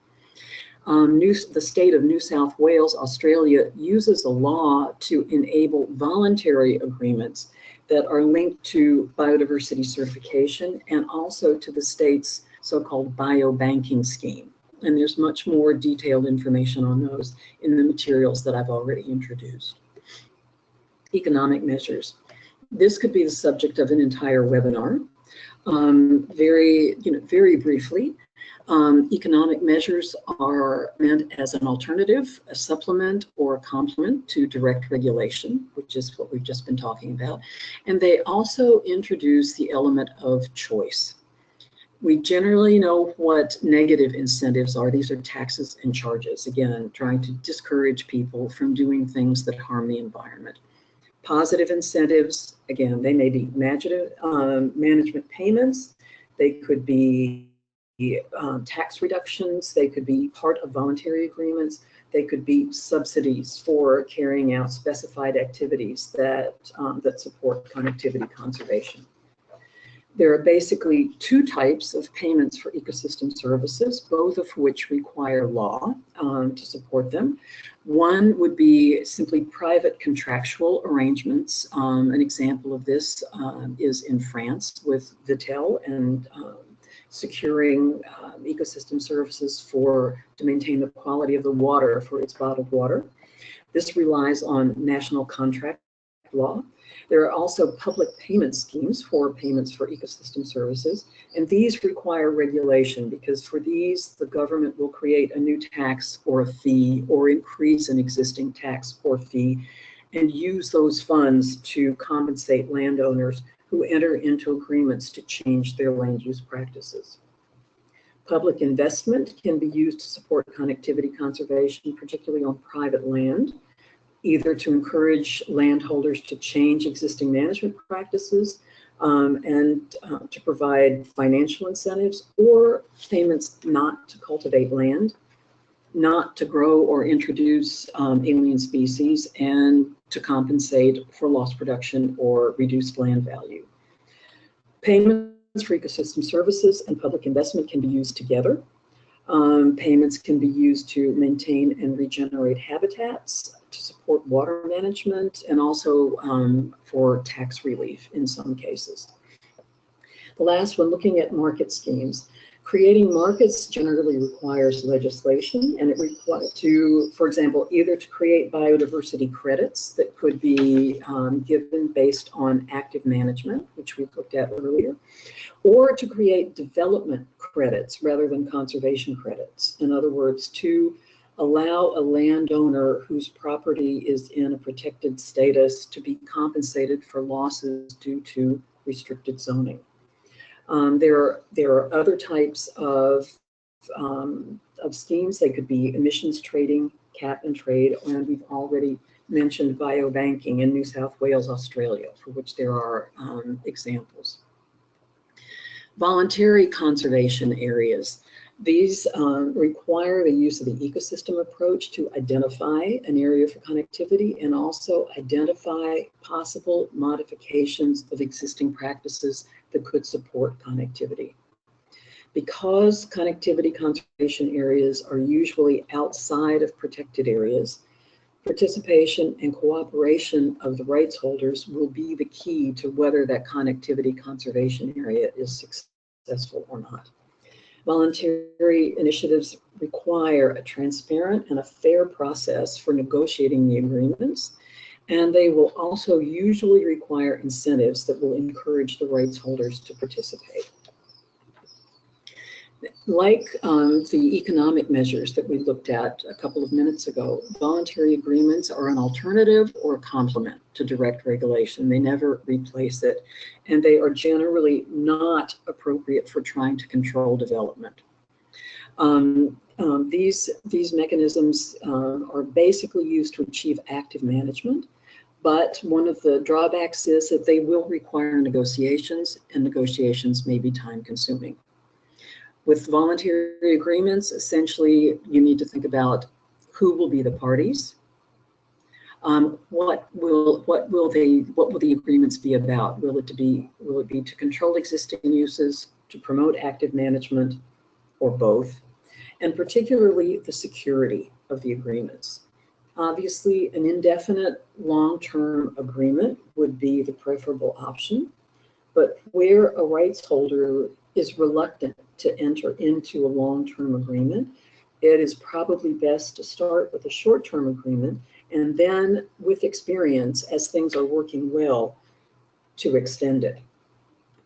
The state of New South Wales, Australia, uses a law to enable voluntary agreements that are linked to biodiversity certification and also to the state's so-called biobanking scheme. And there's much more detailed information on those in the materials that I've already introduced. Economic measures. This could be the subject of an entire webinar. Very briefly, economic measures are meant as an alternative, a supplement, or a complement to direct regulation, which is what we've just been talking about. And they also introduce the element of choice. We generally know what negative incentives are. These are taxes and charges, again, trying to discourage people from doing things that harm the environment. Positive incentives, again, they may be management payments, they could be tax reductions, they could be part of voluntary agreements, they could be subsidies for carrying out specified activities that support connectivity conservation. There are basically two types of payments for ecosystem services, both of which require law to support them. One would be simply private contractual arrangements. An example of this is in France with Vittel and securing ecosystem services to maintain the quality of the water for its bottled water. This relies on national contract law. There are also public payment schemes for payments for ecosystem services, and these require regulation because for these, the government will create a new tax or a fee or increase an existing tax or fee and use those funds to compensate landowners who enter into agreements to change their land use practices. Public investment can be used to support connectivity conservation, particularly on private land, either to encourage landholders to change existing management practices and to provide financial incentives, or payments not to cultivate land, not to grow or introduce alien species, and to compensate for lost production or reduced land value. Payments for ecosystem services and public investment can be used together. Payments can be used to maintain and regenerate habitats, to support water management, and also for tax relief in some cases. The last one, looking at market schemes. Creating markets generally requires legislation, and it requires for example, either to create biodiversity credits that could be given based on active management, which we looked at earlier, or to create development credits rather than conservation credits. In other words, to allow a landowner whose property is in a protected status to be compensated for losses due to restricted zoning. There are other types of schemes. They could be emissions trading, cap and trade, and we've already mentioned biobanking in New South Wales, Australia, for which there are examples. Voluntary conservation areas. These require the use of the ecosystem approach to identify an area for connectivity and also identify possible modifications of existing practices that could support connectivity. Because connectivity conservation areas are usually outside of protected areas, participation and cooperation of the rights holders will be the key to whether that connectivity conservation area is successful or not. Voluntary initiatives require a transparent and a fair process for negotiating the agreements, and they will also usually require incentives that will encourage the rights holders to participate. Like the economic measures that we looked at a couple of minutes ago, voluntary agreements are an alternative or a complement to direct regulation. They never replace it, and they are generally not appropriate for trying to control development. These mechanisms are basically used to achieve active management, but one of the drawbacks is that they will require negotiations, and negotiations may be time-consuming. With voluntary agreements, essentially, you need to think about who will be the parties, what will the agreements be about? Will it be to control existing uses, to promote active management, or both? And particularly the security of the agreements. Obviously, an indefinite long-term agreement would be the preferable option, but where a rights holder is reluctant to enter into a long-term agreement, it is probably best to start with a short-term agreement and then, with experience, as things are working well, to extend it.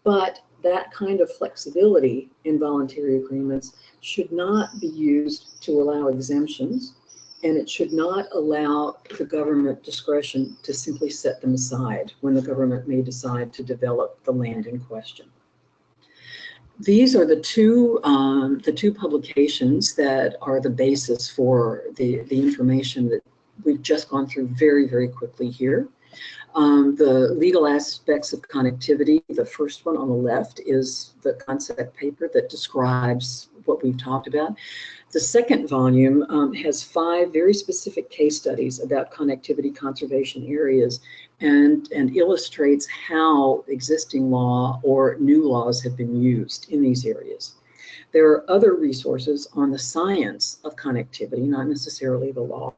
But that kind of flexibility in voluntary agreements should not be used to allow exemptions, and it should not allow the government discretion to simply set them aside when the government may decide to develop the land in question. These are the two publications that are the basis for the information that we've just gone through very, very quickly here. The legal aspects of connectivity, the first one on the left is the concept paper that describes what we've talked about. The second volume has 5 very specific case studies about connectivity conservation areas and illustrates how existing law or new laws have been used in these areas. There are other resources on the science of connectivity, not necessarily the law.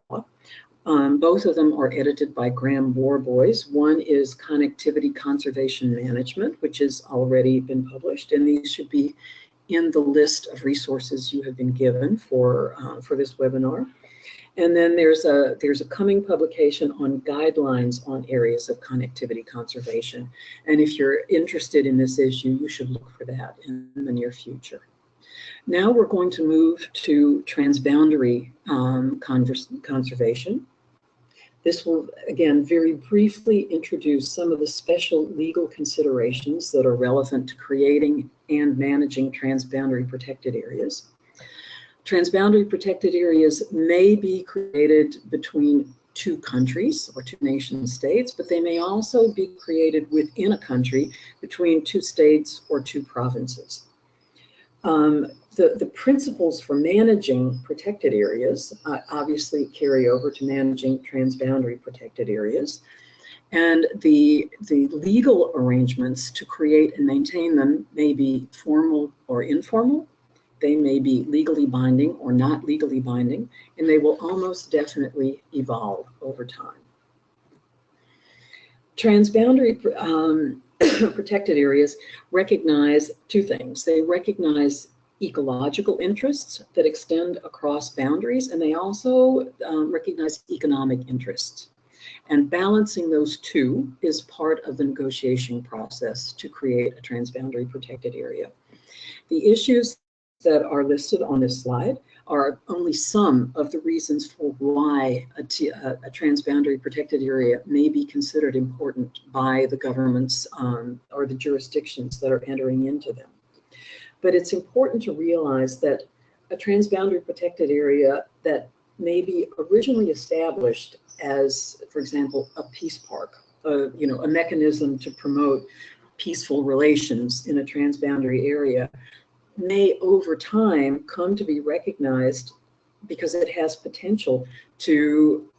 Both of them are edited by Graham Warboys. One is Connectivity Conservation Management, which has already been published, and these should be in the list of resources you have been given for this webinar. And then there's a coming publication on guidelines on areas of connectivity conservation. And if you're interested in this issue, you should look for that in the near future. Now we're going to move to transboundary conservation. This will, again, very briefly introduce some of the special legal considerations that are relevant to creating and managing transboundary protected areas. Transboundary protected areas may be created between 2 countries or 2 nation states, but they may also be created within a country between 2 states or 2 provinces. The principles for managing protected areas obviously carry over to managing transboundary protected areas. And the legal arrangements to create and maintain them may be formal or informal. They may be legally binding or not legally binding, and they will almost definitely evolve over time. Transboundary protected areas recognize 2 things. They recognize ecological interests that extend across boundaries, and they also recognize economic interests. And balancing those 2 is part of the negotiation process to create a transboundary protected area. The issues that are listed on this slide are only some of the reasons for why a transboundary protected area may be considered important by the governments or the jurisdictions that are entering into them. But it's important to realize that a transboundary protected area that may be originally established as, for example, a peace park, a mechanism to promote peaceful relations in a transboundary area, may over time come to be recognized because it has potential to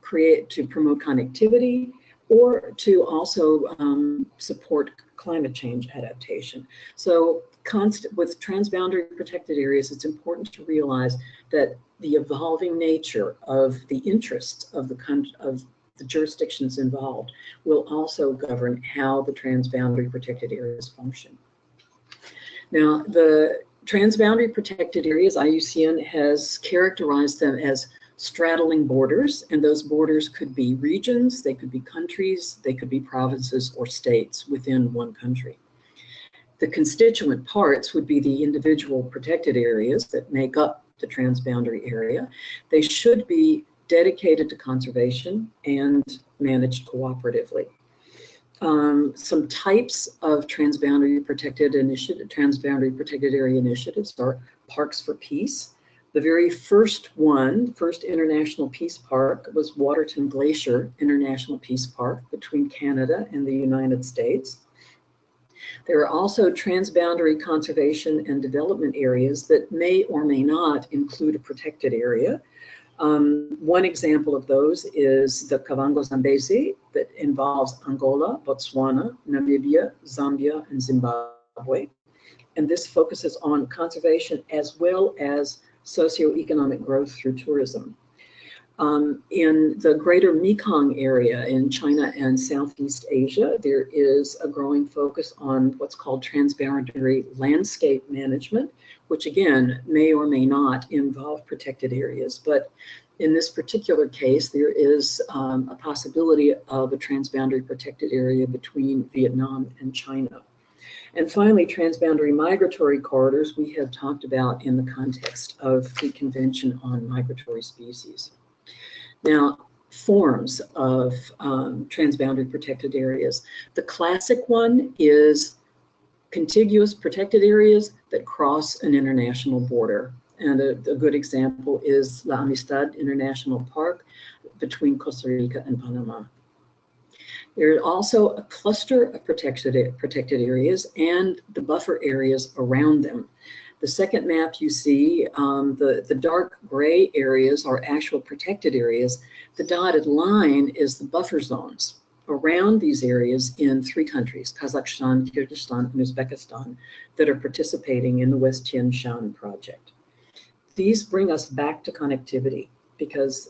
promote connectivity or to also support climate change adaptation. So with transboundary protected areas, it's important to realize that the evolving nature of the interests of the jurisdictions involved will also govern how the transboundary protected areas function. Now, the transboundary protected areas, IUCN has characterized them as straddling borders, and those borders could be regions, they could be countries, they could be provinces or states within one country. The constituent parts would be the individual protected areas that make up the transboundary area. They should be dedicated to conservation and managed cooperatively. Some types of transboundary protected area initiatives are Parks for Peace. The very first international peace park was Waterton Glacier International Peace Park between Canada and the United States. There are also transboundary conservation and development areas that may or may not include a protected area. One example of those is the Kavango Zambezi that involves Angola, Botswana, Namibia, Zambia, and Zimbabwe. And this focuses on conservation as well as socioeconomic growth through tourism. In the greater Mekong area in China and Southeast Asia, there is a growing focus on what's called transboundary landscape management, which again may or may not involve protected areas. But in this particular case, there is a possibility of a transboundary protected area between Vietnam and China. And finally, transboundary migratory corridors we have talked about in the context of the Convention on Migratory Species. Now, forms of transboundary protected areas. The classic one is contiguous protected areas that cross an international border. And a good example is La Amistad International Park between Costa Rica and Panama. There are also a cluster of protected areas and the buffer areas around them. The second map you see, the dark gray areas are actual protected areas. The dotted line is the buffer zones around these areas in 3 countries, Kazakhstan, Kyrgyzstan, and Uzbekistan, that are participating in the West Tien Shan project. These bring us back to connectivity because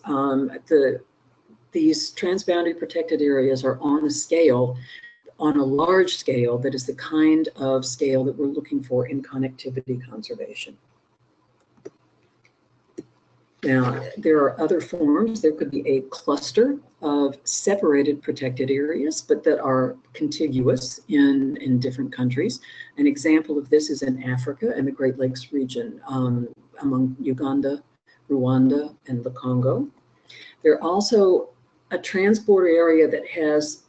these transboundary protected areas are on a large scale that is the kind of scale that we're looking for in connectivity conservation. Now, there are other forms. There could be a cluster of separated protected areas, but that are contiguous in different countries. An example of this is in Africa and the Great Lakes region, among Uganda, Rwanda, and the Congo. There are also a transborder area that has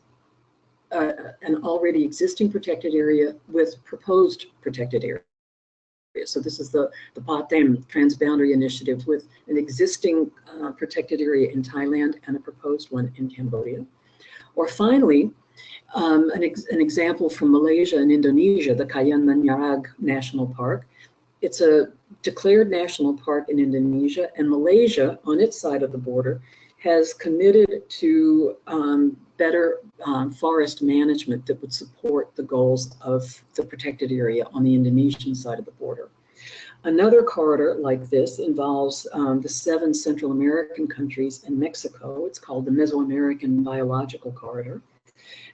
an already existing protected area with proposed protected area. So this is the PATEM Transboundary Initiative with an existing protected area in Thailand and a proposed one in Cambodia. Or finally, an example from Malaysia and Indonesia, the Kayan Manyarag National Park. It's a declared national park in Indonesia, and Malaysia, on its side of the border, has committed to better forest management that would support the goals of the protected area on the Indonesian side of the border. Another corridor like this involves the 7 Central American countries and Mexico. It's called the Mesoamerican Biological Corridor.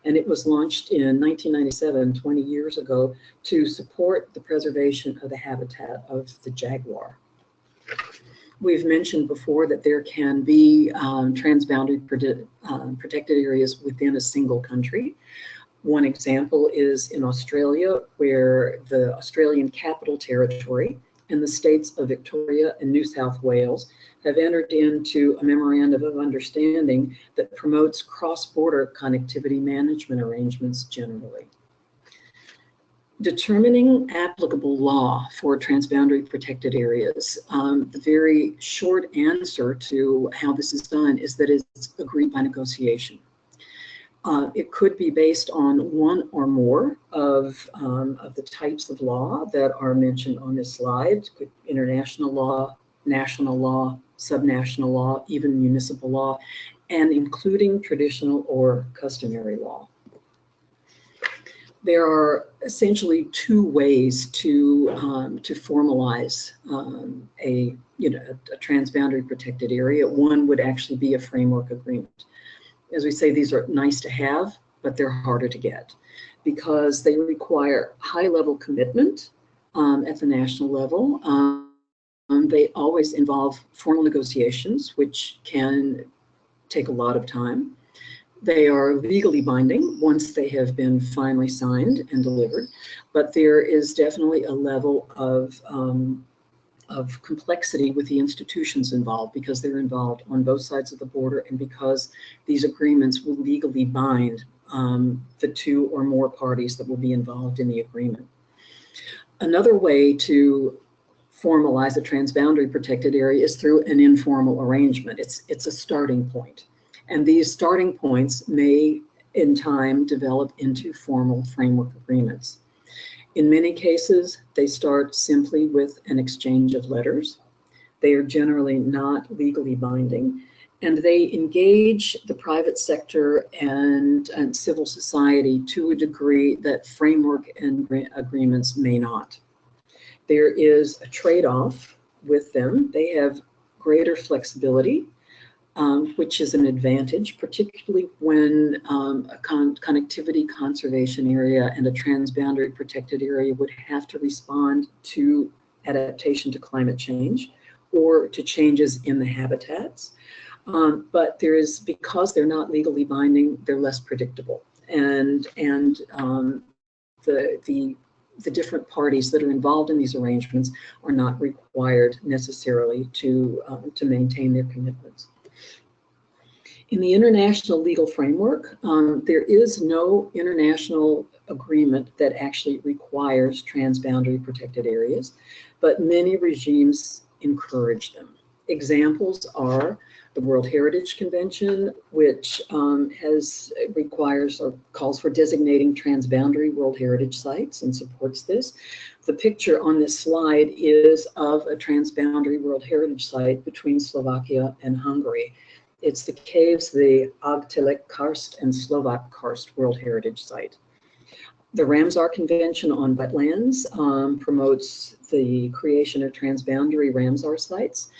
And it was launched in 1997, 20 years ago, to support the preservation of the habitat of the jaguar. We've mentioned before that there can be transboundary protected areas within a single country. One example is in Australia, where the Australian Capital Territory and the states of Victoria and New South Wales have entered into a memorandum of understanding that promotes cross-border connectivity management arrangements generally. Determining applicable law for transboundary protected areas. The very short answer to how this is done is that it's agreed by negotiation. It could be based on one or more of the types of law that are mentioned on this slide: international law, national law, subnational law, even municipal law, and including traditional or customary law. There are essentially 2 ways to formalize a transboundary protected area. One would actually be a framework agreement. As we say, these are nice to have, but they're harder to get because they require high-level commitment at the national level. They always involve formal negotiations, which can take a lot of time. They are legally binding once they have been finally signed and delivered, but there is definitely a level of complexity with the institutions involved because they're involved on both sides of the border and because these agreements will legally bind the 2 or more parties that will be involved in the agreement. Another way to formalize a transboundary protected area is through an informal arrangement. It's a starting point. And these starting points may, in time, develop into formal framework agreements. In many cases, they start simply with an exchange of letters. They are generally not legally binding, and they engage the private sector and civil society to a degree that framework agreements may not. There is a trade-off with them. They have greater flexibility, which is an advantage, particularly when a connectivity conservation area and a transboundary protected area would have to respond to adaptation to climate change or to changes in the habitats. But because they're not legally binding, they're less predictable. And the different parties that are involved in these arrangements are not required necessarily to maintain their commitments. In the international legal framework, there is no international agreement that actually requires transboundary protected areas, but many regimes encourage them. Examples are the World Heritage Convention, which requires or calls for designating transboundary World Heritage sites and supports this. The picture on this slide is of a transboundary World Heritage site between Slovakia and Hungary. It's the caves, the Agtelek Karst and Slovak Karst World Heritage Site. The Ramsar Convention on Wetlands promotes the creation of transboundary Ramsar sites.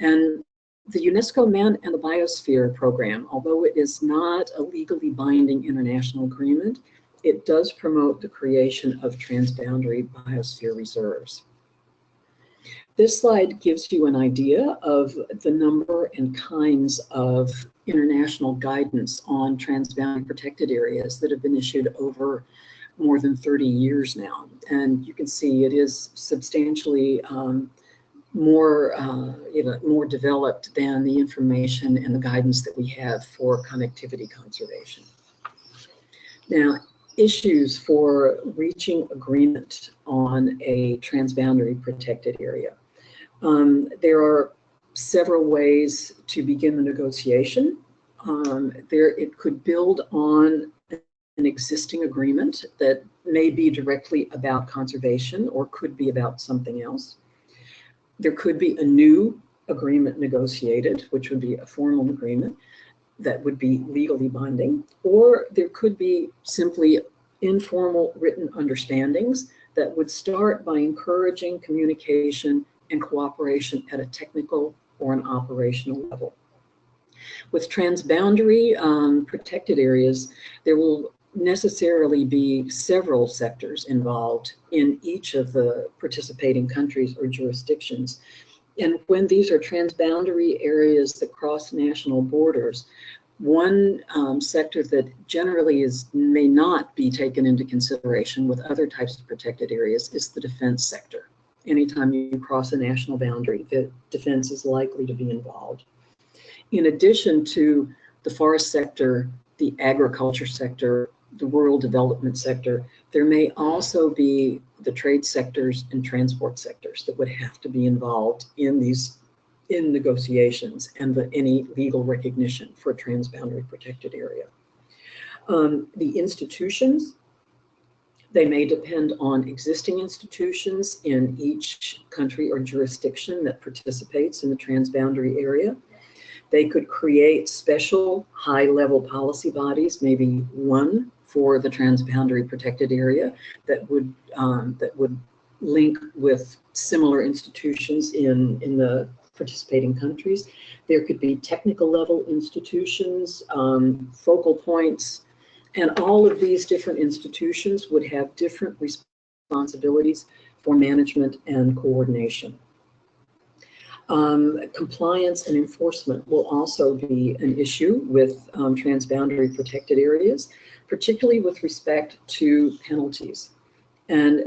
And the UNESCO Man and the Biosphere program, although it is not a legally binding international agreement, it does promote the creation of transboundary biosphere reserves. This slide gives you an idea of the number and kinds of international guidance on transboundary protected areas that have been issued over more than 30 years now. And you can see it is substantially more developed than the information and the guidance that we have for connectivity conservation. Now, issues for reaching agreement on a transboundary protected area. There are several ways to begin the negotiation. It could build on an existing agreement that may be directly about conservation or could be about something else. There could be a new agreement negotiated, which would be a formal agreement that would be legally binding, or there could be simply informal written understandings that would start by encouraging communication and cooperation at a technical or an operational level. With transboundary protected areas, there will necessarily be several sectors involved in each of the participating countries or jurisdictions. And when these are transboundary areas that cross national borders, one sector that generally may not be taken into consideration with other types of protected areas is the defense sector. Anytime you cross a national boundary, the defense is likely to be involved. In addition to the forest sector, the agriculture sector, the rural development sector, there may also be the trade sectors and transport sectors that would have to be involved in negotiations and any legal recognition for a transboundary protected area. The institutions, they may depend on existing institutions in each country or jurisdiction that participates in the transboundary area. They could create special high-level policy bodies, maybe one for the transboundary protected area that would link with similar institutions in the participating countries. There could be technical level institutions, focal points, and all of these different institutions would have different responsibilities for management and coordination. Compliance and enforcement will also be an issue with transboundary protected areas, particularly with respect to penalties. And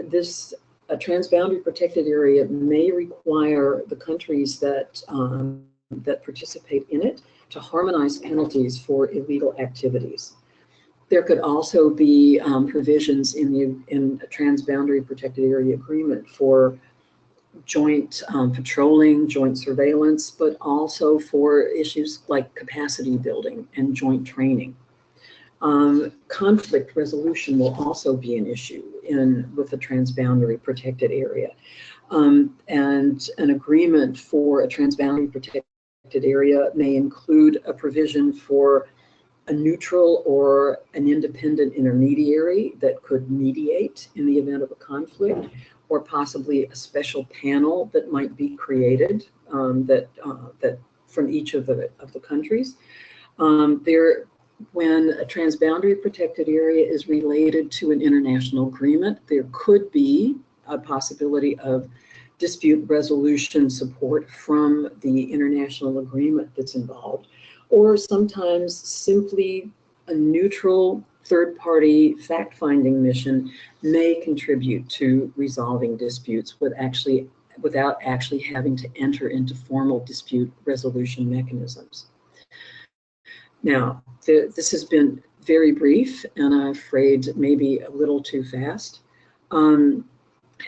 a transboundary protected area may require the countries that participate in it to harmonize penalties for illegal activities. There could also be provisions in a transboundary protected area agreement for joint patrolling, joint surveillance, but also for issues like capacity building and joint training. Conflict resolution will also be an issue with a transboundary protected area. And an agreement for a transboundary protected area may include a provision for a neutral or an independent intermediary that could mediate in the event of a conflict, or possibly a special panel that might be created that from each of the countries. When a transboundary protected area is related to an international agreement, there could be a possibility of dispute resolution support from the international agreement that's involved, or sometimes simply a neutral third-party fact-finding mission may contribute to resolving disputes without actually having to enter into formal dispute resolution mechanisms. Now, this has been very brief, and I'm afraid maybe a little too fast.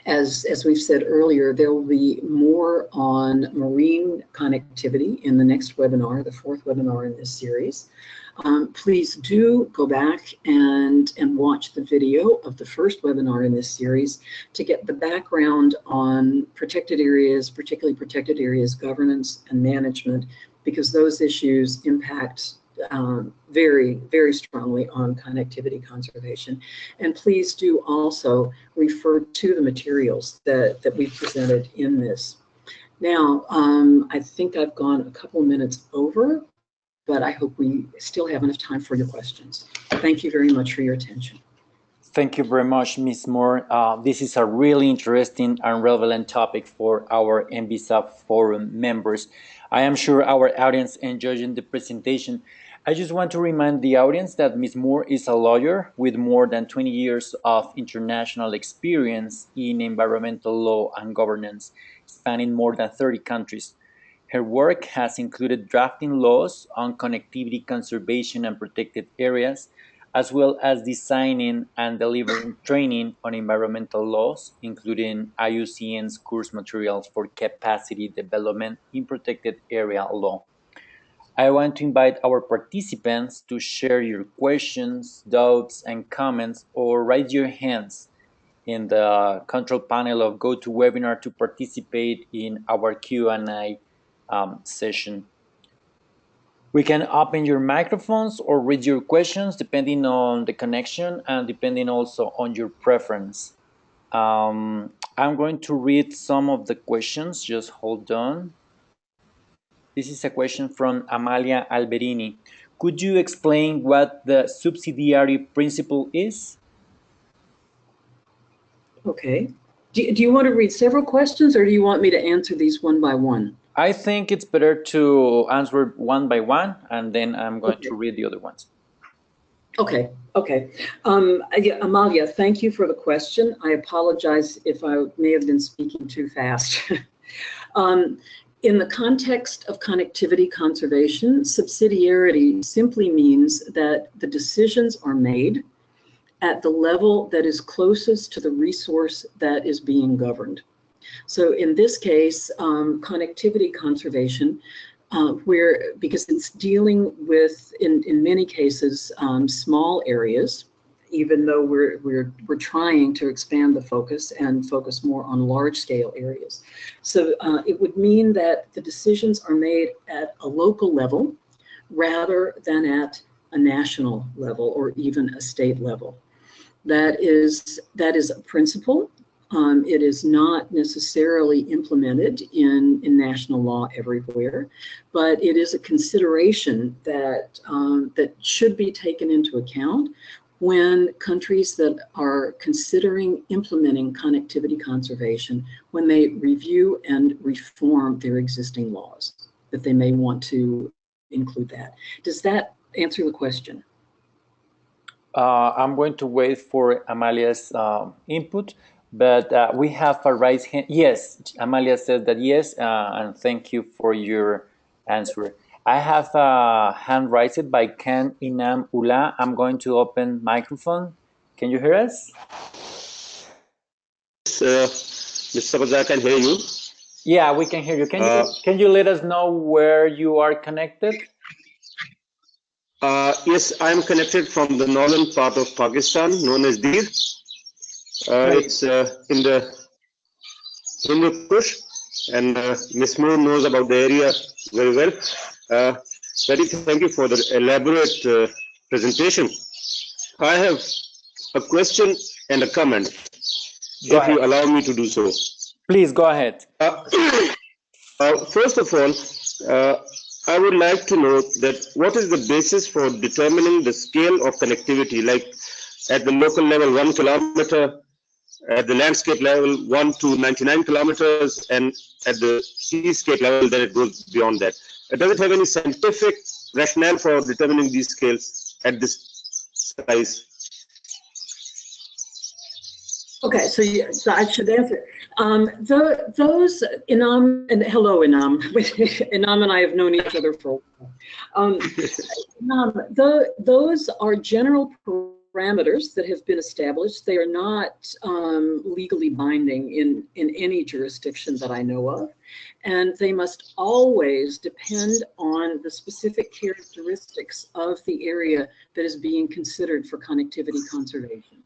As we've said earlier, there will be more on marine connectivity in the next webinar, the fourth webinar in this series. Please do go back and watch the video of the first webinar in this series to get the background on protected areas, particularly protected areas governance and management, because those issues impact very, very strongly on connectivity conservation. And please do also refer to the materials that we've presented in this. Now, I think I've gone a couple minutes over, but I hope we still have enough time for your questions. Thank you very much for your attention. Thank you very much, Ms. Moore. This is a really interesting and relevant topic for our NBSAP forum members. I am sure our audience enjoyed the presentation. I just want to remind the audience that Ms. Moore is a lawyer with more than 20 years of international experience in environmental law and governance, spanning more than 30 countries. Her work has included drafting laws on connectivity conservation and protected areas, as well as designing and delivering training on environmental laws, including IUCN's course materials for capacity development in protected area law. I want to invite our participants to share your questions, doubts, and comments, or raise your hands in the control panel of GoToWebinar to participate in our Q&A session. We can open your microphones or read your questions depending on the connection and depending also on your preference. I'm going to read some of the questions. Just hold on. This is a question from Amalia Alberini. Could you explain what the subsidiary principle is? Okay. Do you want to read several questions, or do you want me to answer these one by one? I think it's better to answer one by one, and then I'm going to read the other ones. Okay. Yeah, Amalia, thank you for the question. I apologize if I may have been speaking too fast. In the context of connectivity conservation, subsidiarity simply means that the decisions are made at the level that is closest to the resource that is being governed. So in this case, connectivity conservation, because it's dealing with, in many cases, small areas, even though we're trying to expand the focus and focus more on large scale areas. So it would mean that the decisions are made at a local level rather than at a national level or even a state level. That is a principle. It is not necessarily implemented in national law everywhere, but it is a consideration that should be taken into account when countries that are considering implementing connectivity conservation, when they review and reform their existing laws, that they may want to include that. Does that answer the question? I'm going to wait for Amalia's input, but we have a raised hand. Yes, Amalia said that yes, and thank you for your answer. I have a hand raised by Ken Inam Ula. I'm going to open microphone. Can you hear us? Mr. Sabazar, I can hear you. Yeah, we can hear you. Can you let us know where you are connected? Yes, I'm connected from the northern part of Pakistan, known as Dir. It's in the Hindu Kush, and Ms. Moore knows about the area very well. Thank you for the elaborate presentation. I have a question and a comment, if you allow me to do so. Please go ahead. First of all, I would like to know that what is the basis for determining the scale of connectivity, like at the local level 1 kilometer, at the landscape level 1 to 99 kilometers, and at the seascape level then it goes beyond that. Does it have any scientific rationale for determining these scales at this size? Okay, so I should answer. Those Inam and hello Inam. Inam and I have known each other for a while. Those are general parameters that have been established. They are not legally binding in any jurisdiction that I know of, and they must always depend on the specific characteristics of the area that is being considered for connectivity conservation.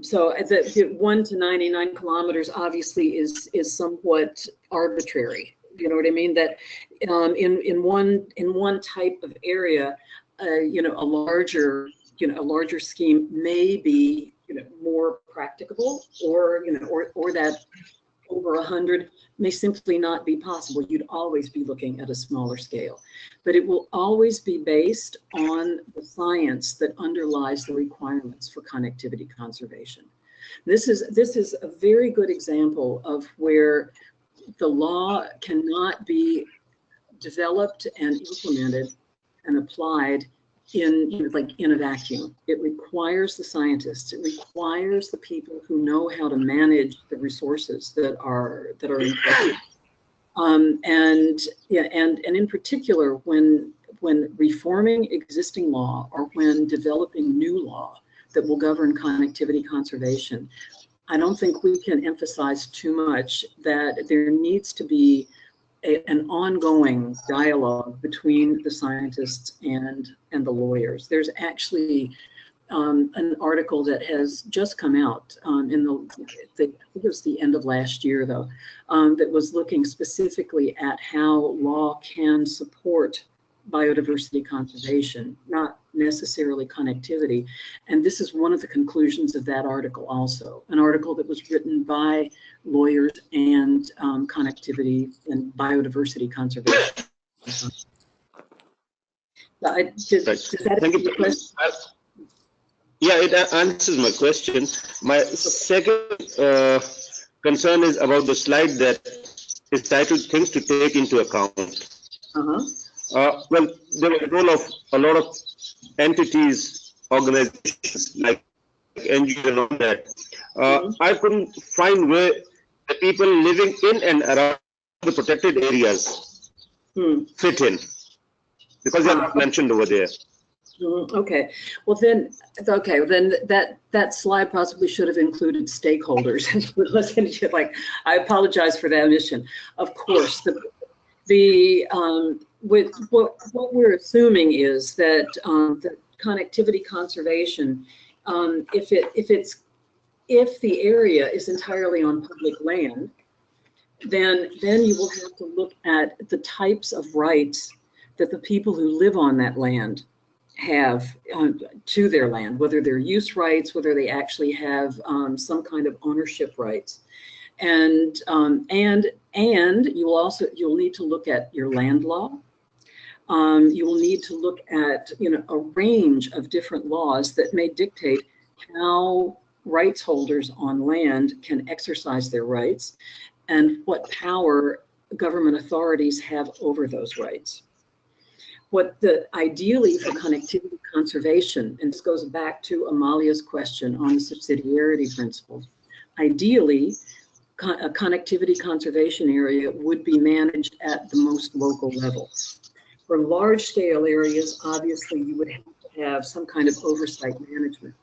So the 1 to 99 kilometers obviously is somewhat arbitrary. You know what I mean? That in one type of area, you know, a larger scheme may be, you know, more practicable, or you know, or that over 100 may simply not be possible. You'd always be looking at a smaller scale, but it will always be based on the science that underlies the requirements for connectivity conservation. This is a very good example of where the law cannot be developed and implemented and applied in a vacuum. It requires the scientists. It requires the people who know how to manage the resources that are in place. And in particular, when reforming existing law or when developing new law that will govern connectivity conservation, I don't think we can emphasize too much that there needs to be an ongoing dialogue between the scientists and the lawyers. There's actually an article that has just come out in I think it was the end of last year, though, that was looking specifically at how law can support biodiversity conservation, not necessarily connectivity. And this is one of the conclusions of that article also, an article that was written by lawyers and connectivity and biodiversity conservation. Does that answer your question? Yeah, it answers my question. My second concern is about the slide that is titled "Things to Take into Account." Well, there is a role of a lot of entities, organizations like NGOs and all that. I couldn't find where the people living in and around the protected areas fit in, because they are not mentioned over there. Okay, well then that slide possibly should have included stakeholders. Like, I apologize for that omission. Of course, with what we're assuming is that the connectivity conservation, if the area is entirely on public land, then you will have to look at the types of rights that the people who live on that land have to their land, whether they're use rights, whether they actually have some kind of ownership rights. And you'll need to look at your land law. You will need to look at, you know, a range of different laws that may dictate how rights holders on land can exercise their rights and what power government authorities have over those rights. Ideally for connectivity conservation, and this goes back to Amalia's question on the subsidiarity principle, ideally a connectivity conservation area would be managed at the most local level. For large scale areas, obviously you would have to have some kind of oversight management,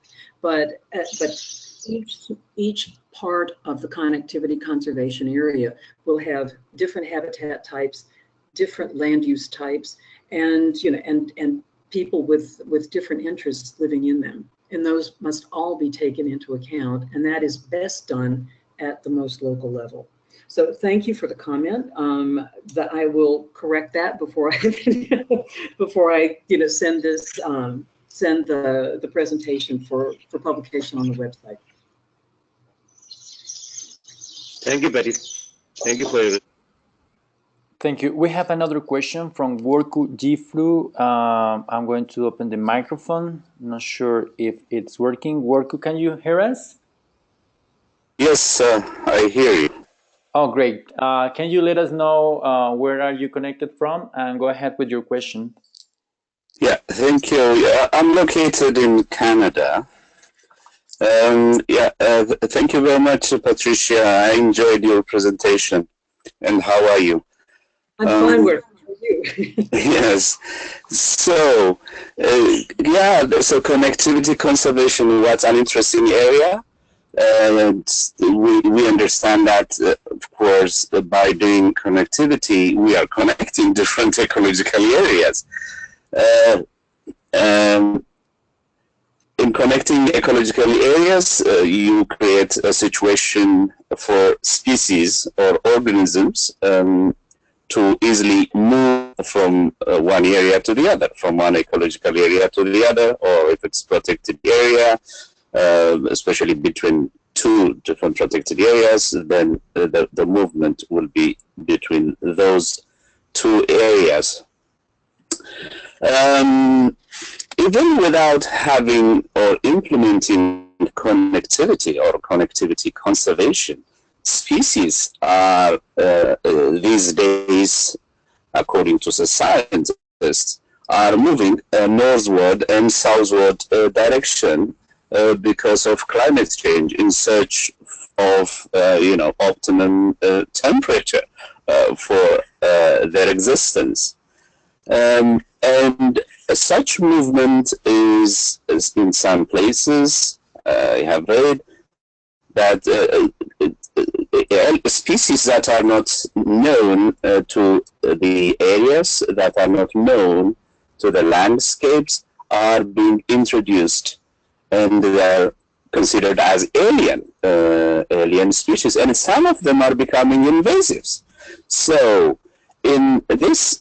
but each part of the connectivity conservation area will have different habitat types, different land use types, and you know, and people with different interests living in them, and those must all be taken into account, and that is best done at the most local level. So thank you for the comment. That I will correct that before I send the presentation for publication on the website. Thank you, Betty. Thank you for your. Thank you. We have another question from Worku Gflu. I'm going to open the microphone. Not sure if it's working. Worku, can you hear us? Yes, I hear you. Oh, great. Can you let us know where are you connected from, and go ahead with your question. Yeah, thank you. I'm located in Canada, Thank you very much, Patricia. I enjoyed your presentation. And how are you? I'm fine. Where are you? Yes. So, so connectivity conservation, what's an interesting area. And we understand that, of course, by doing connectivity, we are connecting different ecological areas. In connecting ecological areas, you create a situation for species or organisms to easily move from one area to the other, from one ecological area to the other, or if it's protected area, especially between two different protected areas, then the movement will be between those two areas. Even without having or implementing connectivity or connectivity conservation, species are these days, according to the scientists, are moving northward and southward direction because of climate change in search of optimum temperature for their existence. And such movement is in some places, I have read, that species that are not known to the areas, that are not known to the landscapes, are being introduced, and they are considered as alien species, and some of them are becoming invasives. So in this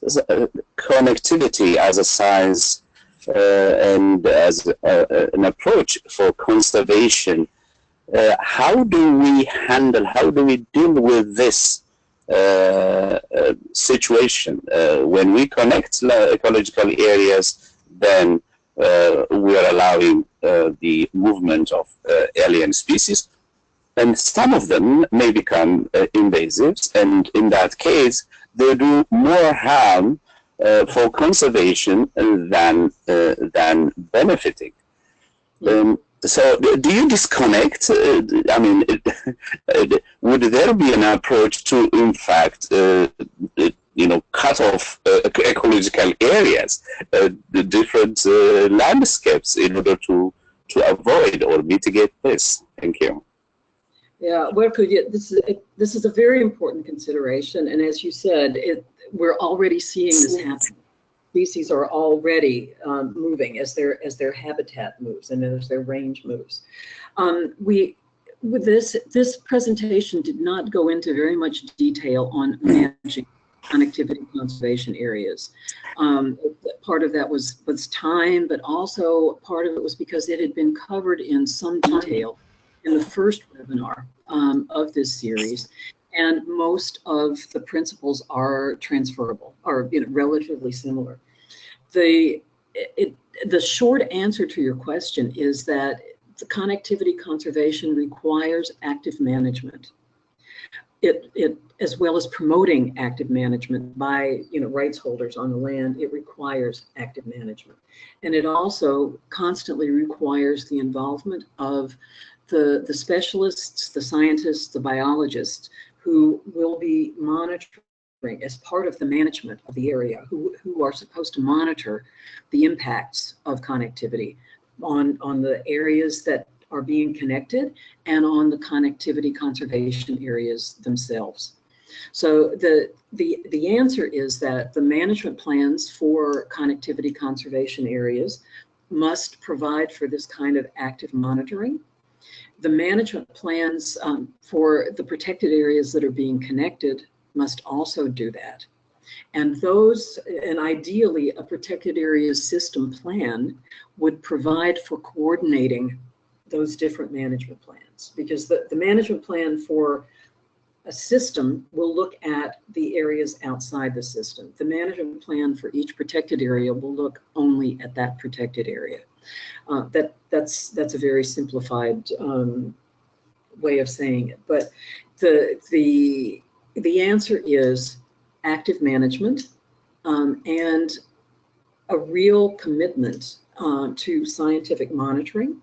connectivity as a science and as an approach for conservation, how do we deal with this situation? When we connect ecological areas, then we are allowing the movement of alien species, and some of them may become invasives, and in that case, they do more harm for conservation than benefiting. So, do you disconnect? I mean, would there be an approach to, in fact, cut off ecological areas, the different landscapes, in order to avoid or mitigate this? Thank you. Yeah, well, this is a very important consideration, and as you said, we're already seeing this happen. Species are already moving as their habitat moves and as their range moves. This presentation did not go into very much detail on managing connectivity conservation areas. Part of that was time, but also part of it was because it had been covered in some detail in the first webinar of this series, and most of the principles are transferable, or relatively similar. The short answer to your question is that the connectivity conservation requires active management. It as well as promoting active management by rights holders on the land, it requires active management. And it also constantly requires the involvement of the specialists, the scientists, the biologists who will be monitoring as part of the management of the area, who are supposed to monitor the impacts of connectivity on the areas that are being connected and on the connectivity conservation areas themselves. So the answer is that the management plans for connectivity conservation areas must provide for this kind of active monitoring. The management plans for the protected areas that are being connected must also do that. And ideally, a protected areas system plan would provide for coordinating those different management plans, because the management plan for a system will look at the areas outside the system. The management plan for each protected area will look only at that protected area. That's a very simplified way of saying it, but the answer is active management and a real commitment to scientific monitoring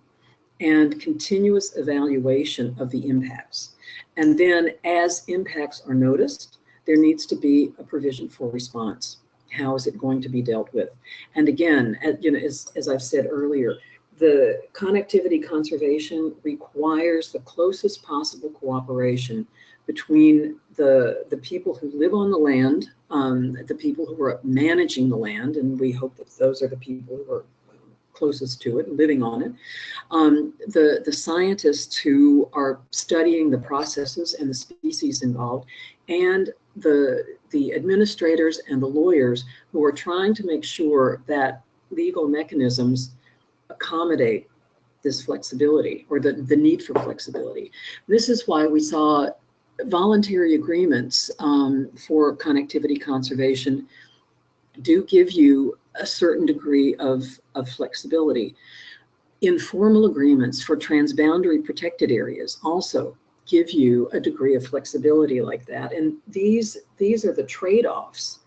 and continuous evaluation of the impacts. And then as impacts are noticed, there needs to be a provision for response. How is it going to be dealt with? And again, as I've said earlier, the connectivity conservation requires the closest possible cooperation between the people who live on the land, the people who are managing the land, and we hope that those are the people who are closest to it, living on it, the scientists who are studying the processes and the species involved, and the administrators and the lawyers who are trying to make sure that legal mechanisms accommodate this flexibility, or the need for flexibility. This is why we saw voluntary agreements for connectivity conservation do give you a certain degree of flexibility. Informal agreements for transboundary protected areas also give you a degree of flexibility like that. And these are the trade-offs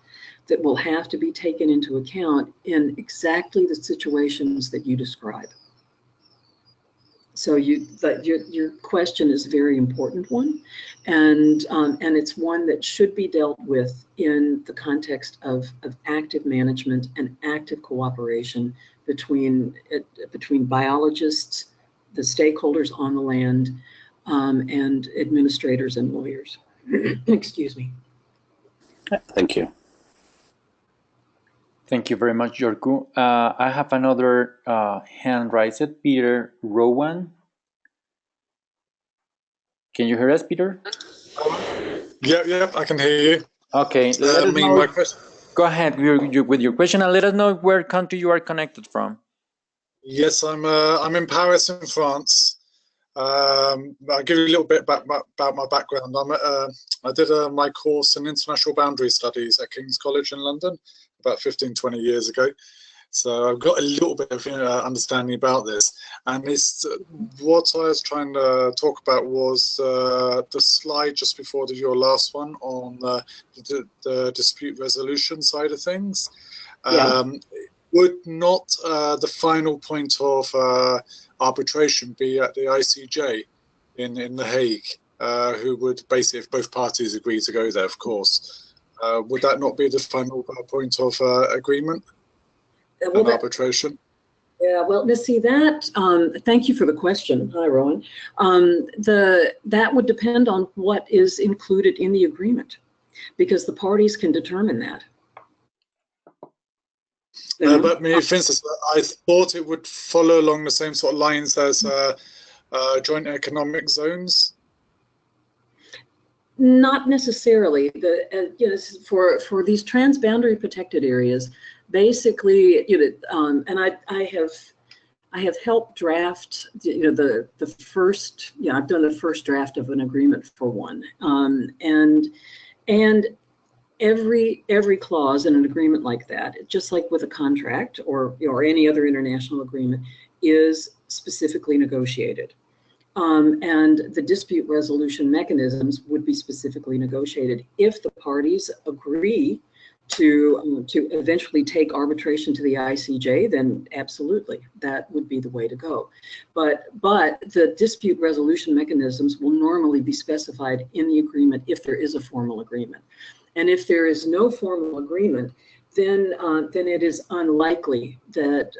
that will have to be taken into account in exactly the situations that you describe. So your question is a very important one, and it's one that should be dealt with in the context of active management and active cooperation between biologists, the stakeholders on the land, and administrators and lawyers. Excuse me. Thank you. Thank you very much, Jorku. I have another hand raised, Peter Rowan. Can you hear us, Peter? Yeah, I can hear you. Okay, let us know. Go ahead with your question, and let us know where country you are connected from. Yes, I'm in Paris, in France. I'll give you a little bit about my background. I did my course in international boundary studies at King's College in London about 15-20 years ago. So I've got a little bit of understanding about this. And it's what I was trying to talk about was the slide just before your last one on the dispute resolution side of things. Yeah. Would not the final point of arbitration be at the ICJ in The Hague, who would basically, if both parties agree to go there, of course, would that not be the final point of agreement on arbitration? Yeah, well, let's see that. Thank you for the question. Hi, Rowan. That would depend on what is included in the agreement, because the parties can determine that. But for instance, I thought it would follow along the same sort of lines as joint economic zones. Not necessarily. For these transboundary protected areas, basically, and I have helped draft, the first, I've done the first draft of an agreement for one, and every clause in an agreement like that, just like with a contract or any other international agreement, is specifically negotiated. And the dispute resolution mechanisms would be specifically negotiated if the parties agree to eventually take arbitration to the ICJ. Then absolutely, that would be the way to go. But the dispute resolution mechanisms will normally be specified in the agreement if there is a formal agreement. And if there is no formal agreement, then it is unlikely that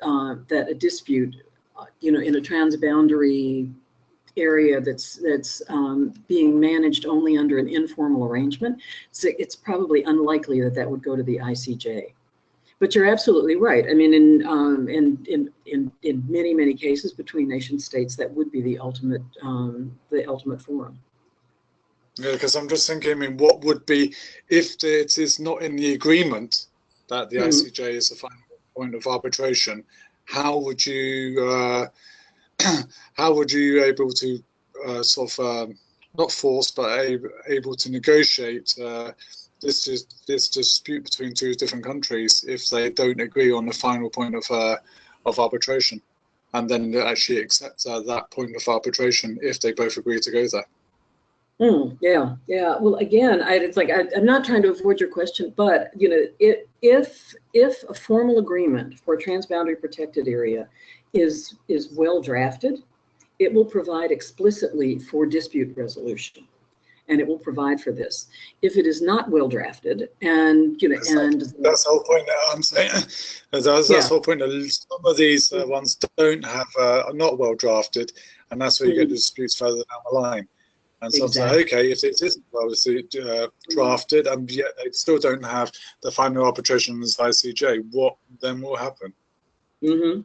that a dispute, in a transboundary area that's being managed only under an informal arrangement, so it's probably unlikely that would go to the ICJ. But you're absolutely right. I mean, in many cases between nation states, that would be the ultimate forum. Yeah, because I'm just thinking, I mean, what would be if it is not in the agreement that the ICJ is the final point of arbitration? How would you able to sort of not force, but able to negotiate this dispute between two different countries if they don't agree on the final point of arbitration, and then actually accept that point of arbitration if they both agree to go there? Yeah. Well, again, I'm not trying to avoid your question, but if a formal agreement for a transboundary protected area is well drafted, it will provide explicitly for dispute resolution, and it will provide for this. If it is not well drafted, and that's the whole point that I'm saying. That's the whole point. Some of these ones don't have are not well drafted, and that's where you get disputes further down the line. And some say, okay, if it isn't well drafted, and yet they still don't have the final arbitration as ICJ, what then will happen? And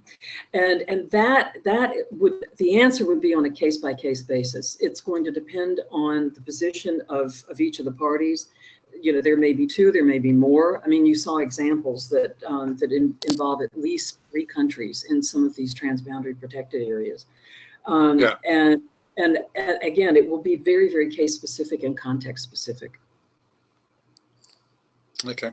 that would, the answer would be on a case-by-case basis. It's going to depend on the position of each of the parties. There may be two, there may be more. I mean, you saw examples that involve at least 3 countries in some of these transboundary protected areas. And again, it will be very, very case specific and context specific. Okay.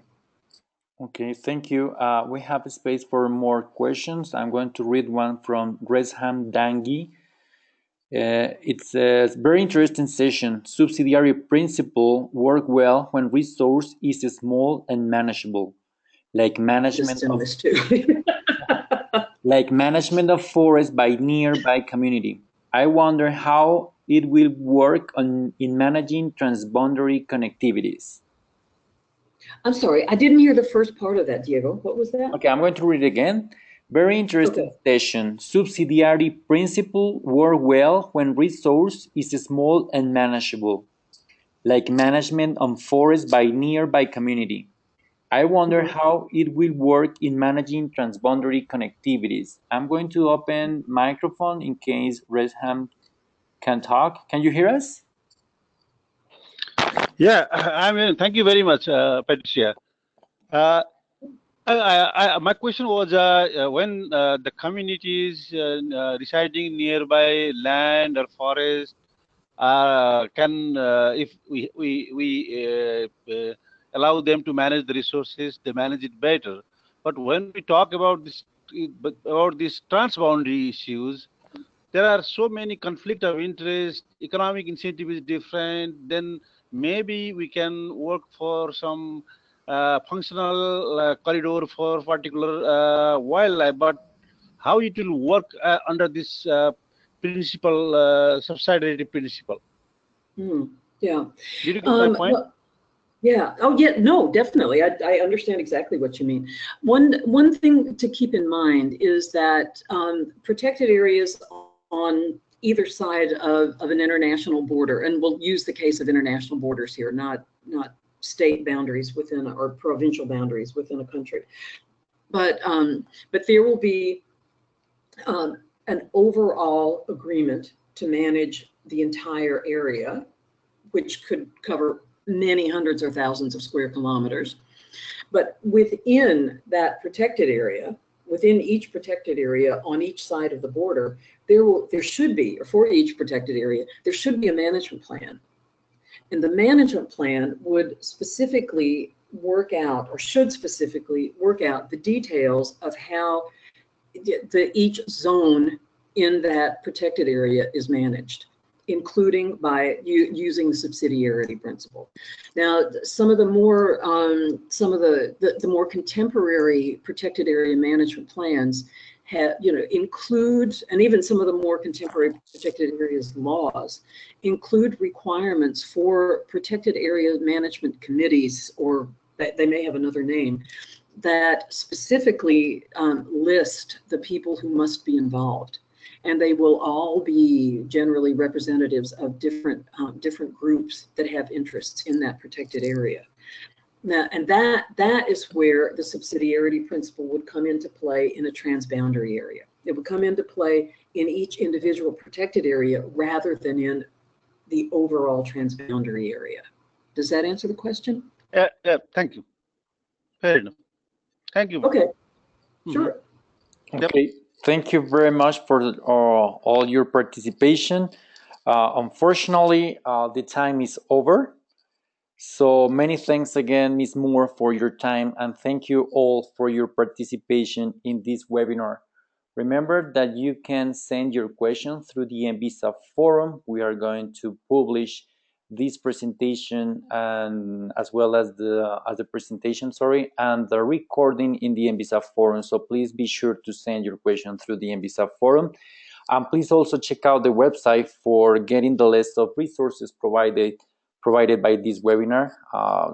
Okay, thank you. We have a space for more questions. I'm going to read one from Resham Dangi. It says, very interesting session. Subsidiary principle work well when resource is small and manageable, like management of like management of forest by nearby community. I wonder how it will work in managing transboundary connectivities. I'm sorry, I didn't hear the first part of that, Diego. What was that? Okay, I'm going to read it again. Very interesting session. Subsidiary principle work well when resource is small and manageable, like management on forest by nearby community. I wonder how it will work in managing transboundary connectivities. I'm going to open microphone in case Resham can talk. Can you hear us? Yeah, I mean, thank you very much, Patricia. My question was when the communities residing nearby land or forest can, if we allow them to manage the resources, they manage it better. But when we talk about these transboundary issues, there are so many conflict of interest. Economic incentive is different. Then maybe we can work for some functional corridor for particular wildlife, but how it will work under this principle, subsidiarity principle? Yeah. Did you get my point? Well, yeah. Oh, yeah. No, definitely. I understand exactly what you mean. One thing to keep in mind is that protected areas on either side of an international border, and we'll use the case of international borders here, not state boundaries within or provincial boundaries within a country, but there will be an overall agreement to manage the entire area, which could cover many hundreds or thousands of square kilometers. But within that protected area, within each protected area on each side of the border, there should be, or for each protected area, there should be a management plan. And the management plan would specifically work out, or should specifically work out, the details of how each zone in that protected area is managed, including by using the subsidiarity principle. Now, some of the more more contemporary protected area management plans have, include, and even some of the more contemporary protected areas laws include requirements for protected area management committees, or they may have another name, that specifically list the people who must be involved. And they will all be generally representatives of different groups that have interests in that protected area. Now, and that is where the subsidiarity principle would come into play in a transboundary area. It would come into play in each individual protected area rather than in the overall transboundary area. Does that answer the question? Yeah, thank you. Fair enough. Thank you. Okay, sure. Okay. Yep. Thank you very much for all your participation. Unfortunately, the time is over. So many thanks again, Ms. Moore, for your time, and thank you all for your participation in this webinar. Remember that you can send your questions through the NBSAP forum. We are going to publish this presentation and as well as the presentation, and the recording in the NBSAP forum. So please be sure to send your question through the NBSAP forum. And please also check out the website for getting the list of resources provided by this webinar,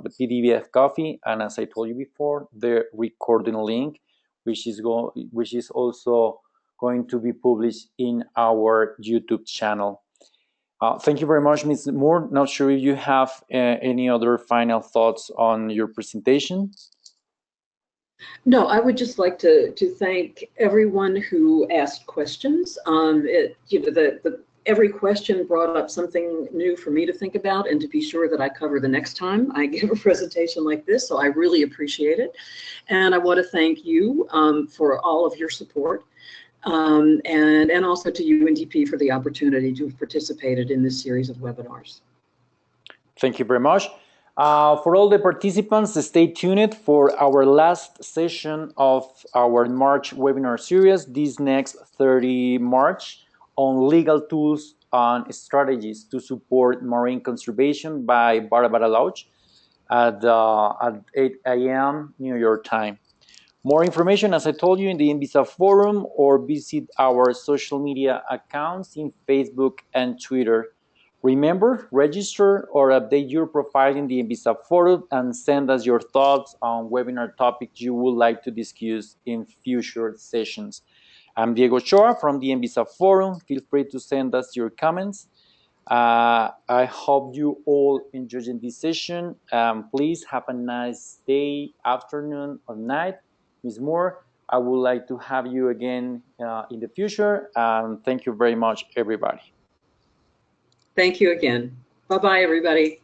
the PDF copy, and as I told you before, the recording link, which is also going to be published in our YouTube channel. Thank you very much, Ms. Moore. Not sure if you have any other final thoughts on your presentation. No, I would just like to thank everyone who asked questions. Every question brought up something new for me to think about and to be sure that I cover the next time I give a presentation like this. So I really appreciate it. And I want to thank you for all of your support. And also to UNDP for the opportunity to have participated in this series of webinars. Thank you very much. For all the participants, stay tuned for our last session of our March webinar series, this next 30 March, on legal tools and strategies to support marine conservation by Barbara Lauch at 8 a.m. New York time. More information, as I told you, in the NBSAP forum, or visit our social media accounts in Facebook and Twitter. Remember, register or update your profile in the NBSAP forum and send us your thoughts on webinar topics you would like to discuss in future sessions. I'm Diego Ochoa from the NBSAP forum. Feel free to send us your comments. I hope you all enjoyed this session. Please have a nice day, afternoon, or night. Ms. Moore, I would like to have you again in the future. Thank you very much, everybody. Thank you again. Bye-bye, everybody.